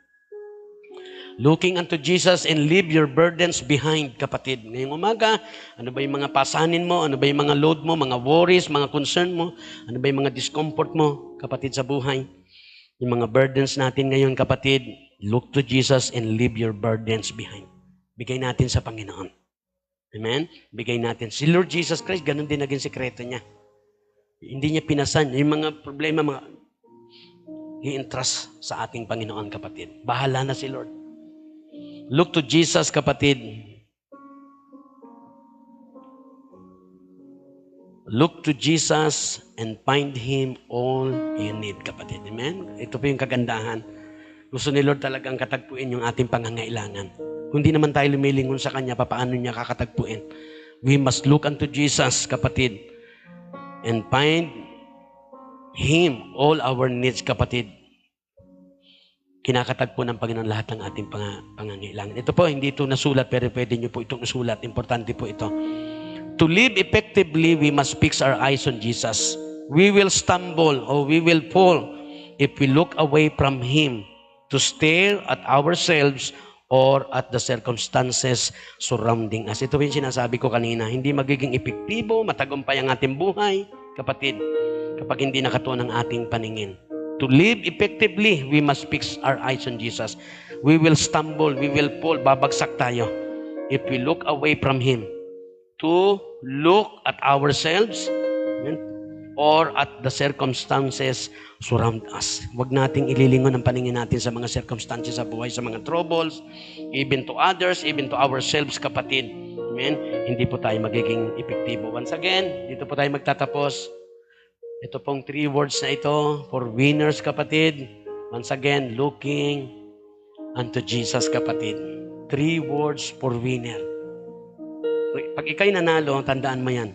Looking unto Jesus and leave your burdens behind, kapatid. Ngayong umaga, ano ba yung mga pasanin mo? Ano ba yung mga load mo? Mga worries, mga concern mo? Ano ba yung mga discomfort mo, kapatid, sa buhay? Yung mga burdens natin ngayon, kapatid, look to Jesus and leave your burdens behind. Bigay natin sa Panginoon. Amen? Bigay natin. Si Lord Jesus Christ, ganun din naging sekreto niya. Hindi niya pinasan. Yung mga problema, i-entrust sa ating Panginoon, kapatid. Bahala na si Lord. Look to Jesus, kapatid. Look to Jesus and find Him all you need, kapatid. Amen? Ito po yung kagandahan. Gusto ni Lord talagang katagpuin yung ating pangangailangan. Kung di naman tayo lumilingon sa Kanya, paano niya kakatagpuin? We must look unto Jesus, kapatid, and find Him all our needs, kapatid. Kinakatagpo ng Panginoon lahat ng ating pangangailangan. Ito po, hindi ito nasulat, pero pwede nyo po itong nasulat. Importante po ito. To live effectively, we must fix our eyes on Jesus. We will stumble or we will fall if we look away from Him to stare at ourselves or at the circumstances surrounding us. Ito po yung sinasabi ko kanina. Hindi magiging epektibo, matagumpay ang ating buhay, kapatid, kapag hindi nakatuon ang ating paningin. To live effectively, we must fix our eyes on Jesus. We will stumble, we will fall, babagsak tayo if we look away from Him. To look at ourselves or at the circumstances surround us. Huwag nating ililingon ang paningin natin sa mga circumstances sa buhay, sa mga troubles, even to others, even to ourselves, kapatid. Amen? Hindi po tayo magiging epektibo. Once again, dito po tayo magtatapos. Ito pong 3 words na ito for winners, kapatid. Once again, looking unto Jesus, kapatid. 3 words for winner. Pag ikay nanalo, tandaan mo yan.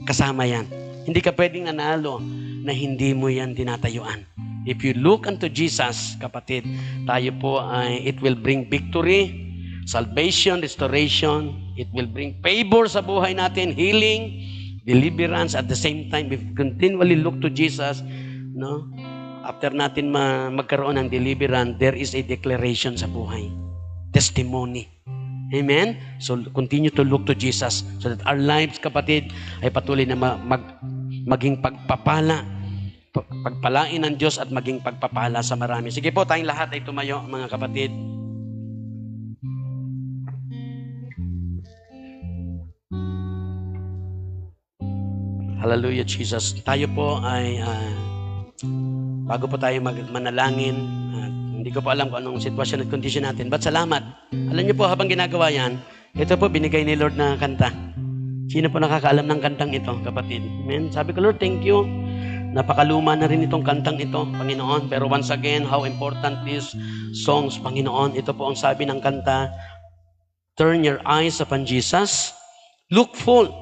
Kasama yan. Hindi ka pwedeng nanalo na hindi mo yan tinatayuan. If you look unto Jesus, kapatid, tayo po ay, it will bring victory, salvation, restoration. It will bring favor sa buhay natin, healing, deliverance. At the same time, if we continually look to Jesus, no? After natin magkaroon ng deliverance, there is a declaration sa buhay. Testimony. Amen? So, continue to look to Jesus so that our lives, kapatid, ay patuloy na maging pagpapala. Pagpalain ng Diyos at maging pagpapala sa marami. Sige po, tayong lahat ay tumayo, mga kapatid. Hallelujah, Jesus. Tayo po ay, bago po tayo manalangin, hindi ko po alam kung anong sitwasyon at kondisyon natin. But salamat. Alam niyo po, habang ginagawa yan, ito po, binigay ni Lord na kanta. Sino po nakakaalam ng kantang ito, kapatid? Amen? Sabi ko, Lord, thank you. Napakaluma na rin itong kantang ito, Panginoon. Pero once again, how important these songs, Panginoon. Ito po ang sabi ng kanta, turn your eyes upon Jesus. Look full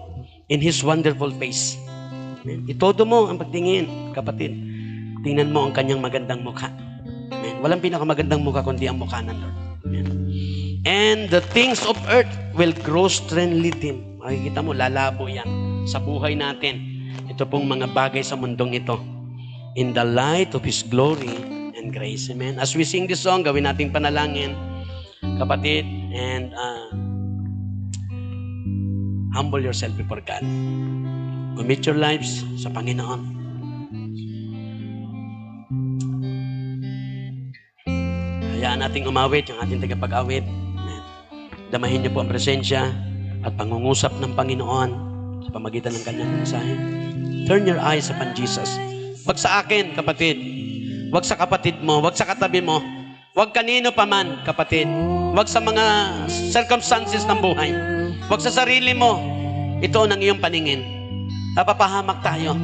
in His wonderful face. Amen? Itodo mo ang pagtingin, kapatid. Tingnan mo ang kanyang magandang mukha. Amen? Walang pinakamagandang mukha kundi ang mukha ng Lord. Amen? And the things of earth will grow strengthly dim. Makikita mo, lalabo yan sa buhay natin. Ito pong mga bagay sa mundong ito. in the light of His glory and grace. Amen. As we sing this song, gawin nating panalangin, kapatid, and humble yourself before God. Commit your lives sa Panginoon. Hayaan nating umawit yung ating tagapag-awit. Amen. Damahin niyo po ang presensya at pangungusap ng Panginoon sa pamagitan ng kanyang mensahe. Turn your eyes upon Jesus. Wag sa akin, kapatid. Wag sa kapatid mo. Wag sa katabi mo. Wag kanino pa man, kapatid. Wag sa mga circumstances ng buhay. Wag sa sarili mo. Ito ang iyong paningin. Napapahamak tayo.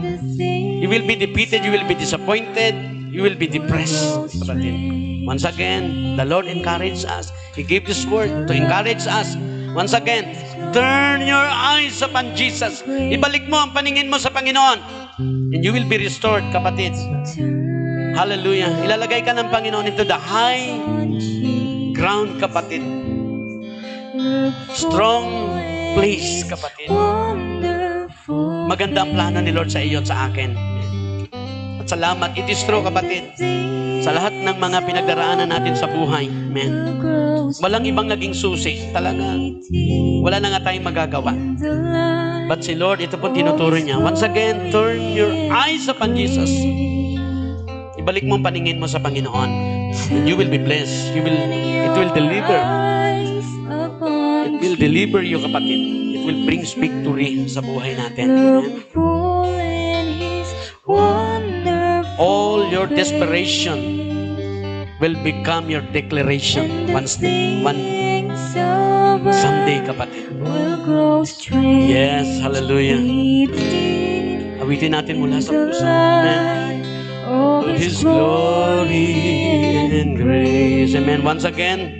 You will be defeated. You will be disappointed. You will be depressed, kapatid. Once again, the Lord encouraged us. He gave this word to encourage us. Once again, turn your eyes upon Jesus. Ibalik mo ang paningin mo sa Panginoon. And you will be restored, kapatid. Hallelujah. Ilalagay ka ng Panginoon into the high ground, kapatid. Strong place, kapatid. Maganda ang plano ni Lord sa iyo at sa akin. At salamat. It is true, kapatid. Sa lahat ng mga pinagdaraanan natin sa buhay. Amen. Walang ibang naging susi. Talaga. Wala na nga tayong magagawa. But si Lord, ito po tinuturo niya. Once again, turn your eyes upon Jesus. Ibalik mo ang paningin mo sa Panginoon. And you will be blessed. It will deliver. It will deliver you, kapatid. It will bring victory sa buhay natin. Amen. All your desperation will become your declaration someday, kapatid. Yes, hallelujah. Awitin natin mula sa puso. Amen. To His glory and grace. Amen. Once again,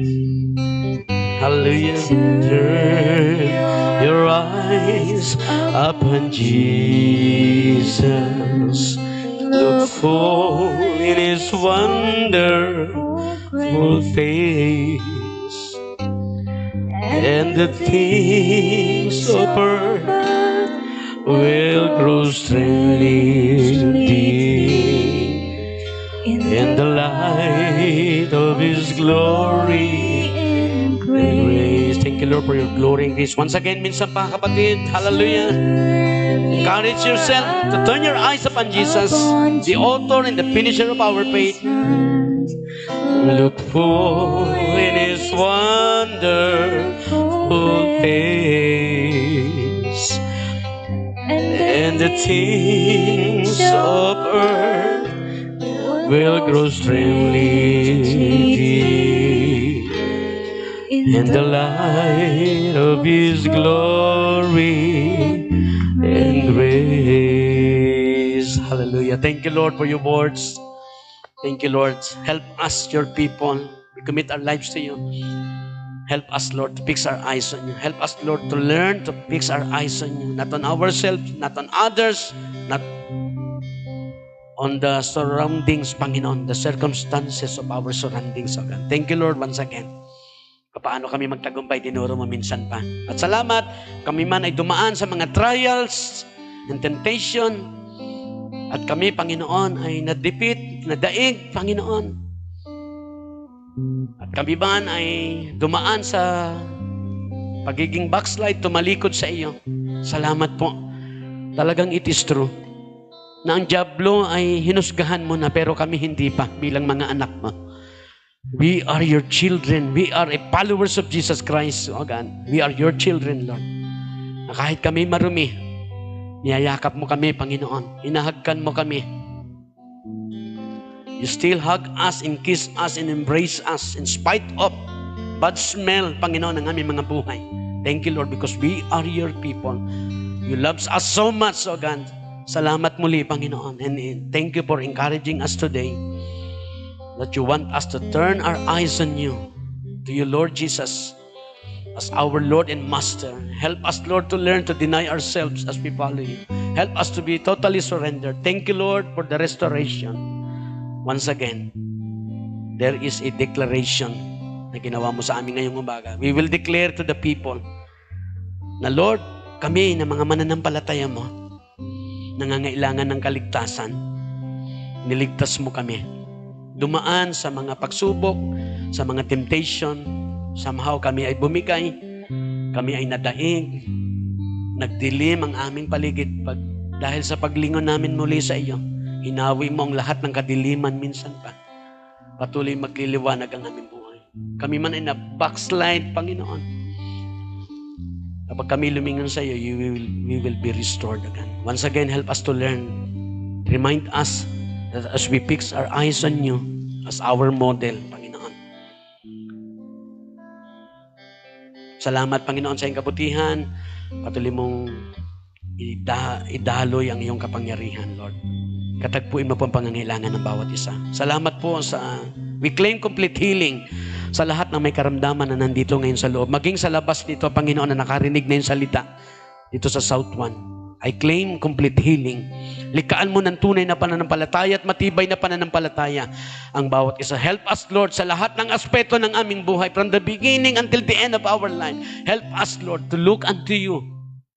hallelujah. Turn your eyes upon Jesus. Look full in His wonderful face, and the things of earth will grow strangely in the light of His glory and grace. Thank you, Lord, for your glory and grace. Once again, minsan pa, kapatid, hallelujah. Encourage yourself to turn your eyes upon Jesus, the author and the finisher of our faith. Look full in His wonderful face, and the things of earth will grow strangely in the light of His glory and grace. Hallelujah. Thank you, Lord, for your words. Thank you, Lord. Help us, your people. We commit our lives to you. Help us, Lord, to fix our eyes on you. Help us, Lord, to learn to fix our eyes on you. Not on ourselves, not on others, not on the surroundings, Panginoon, the circumstances of our surroundings, oh God. Thank you, Lord, once again. Paano kami magtagumpay, tinuro mo minsan pa. At salamat, kami man ay dumaan sa mga trials and temptation. At kami, Panginoon, ay nadipit, nadaig, Panginoon. At kami man ay dumaan sa pagiging backslide, tumalikod sa iyo. Salamat po. Talagang it is true na ang dyablo ay hinusgahan mo na, pero kami hindi pa bilang mga anak mo. We are your children. We are followers of Jesus Christ, oh God. We are your children, Lord. Na kahit kami marumi, niyayakap mo kami, Panginoon. Inahagkan mo kami. You still hug us and kiss us and embrace us in spite of bad smell, Panginoon, ng aming mga buhay. Thank you, Lord, because we are your people. You love us so much, oh God. Salamat muli, Panginoon. And thank you for encouraging us today that you want us to turn our eyes on you, to you, Lord Jesus, as our Lord and Master. Help us, Lord, to learn to deny ourselves as we follow you. Help us to be totally surrendered. Thank you, Lord, for the restoration. Once again, there is a declaration na ginawa mo sa amin ngayong umaga. We will declare to the people na, Lord, kami na mga mananampalataya mo, nangangailangan ng kaligtasan. niligtas mo kami. Dumaan sa mga pagsubok, sa mga temptation, somehow kami ay bumigay, kami ay nadaig, nagdilim ang aming paligid dahil sa paglingon namin muli sa iyo. Hinawi mo ang lahat ng kadiliman minsan pa. Patuloy magliliwanag ang aming buhay. Kami man ay na-backslide, Panginoon. Kapag kami lumingon sa iyo, we will be restored again. Once again, help us to learn. Remind us that as we fix our eyes on you as our model, Panginoon. Salamat, Panginoon, sa iyong kabutihan. Patuloy mong idaloy ang iyong kapangyarihan, Lord. Katagpuin mo po ang pangangailangan ng bawat isa. Salamat po we claim complete healing sa lahat ng may karamdaman na nandito ngayon sa loob. Maging sa labas nito, Panginoon, na nakarinig na yung salita dito sa South One. I claim complete healing. Likaan mo ng tunay na pananampalataya at matibay na pananampalataya ang bawat isa. Help us, Lord, sa lahat ng aspeto ng aming buhay from the beginning until the end of our life. Help us, Lord, to look unto you,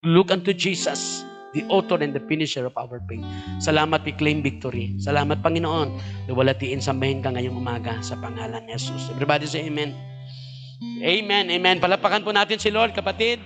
to look unto Jesus, the author and the finisher of our faith. Salamat, we claim victory. Salamat, Panginoon. Luwalatiin, sambahin ka ngayong umaga sa pangalan ni Jesus. Everybody say amen. Amen, amen. Palapakan po natin si Lord, kapatid.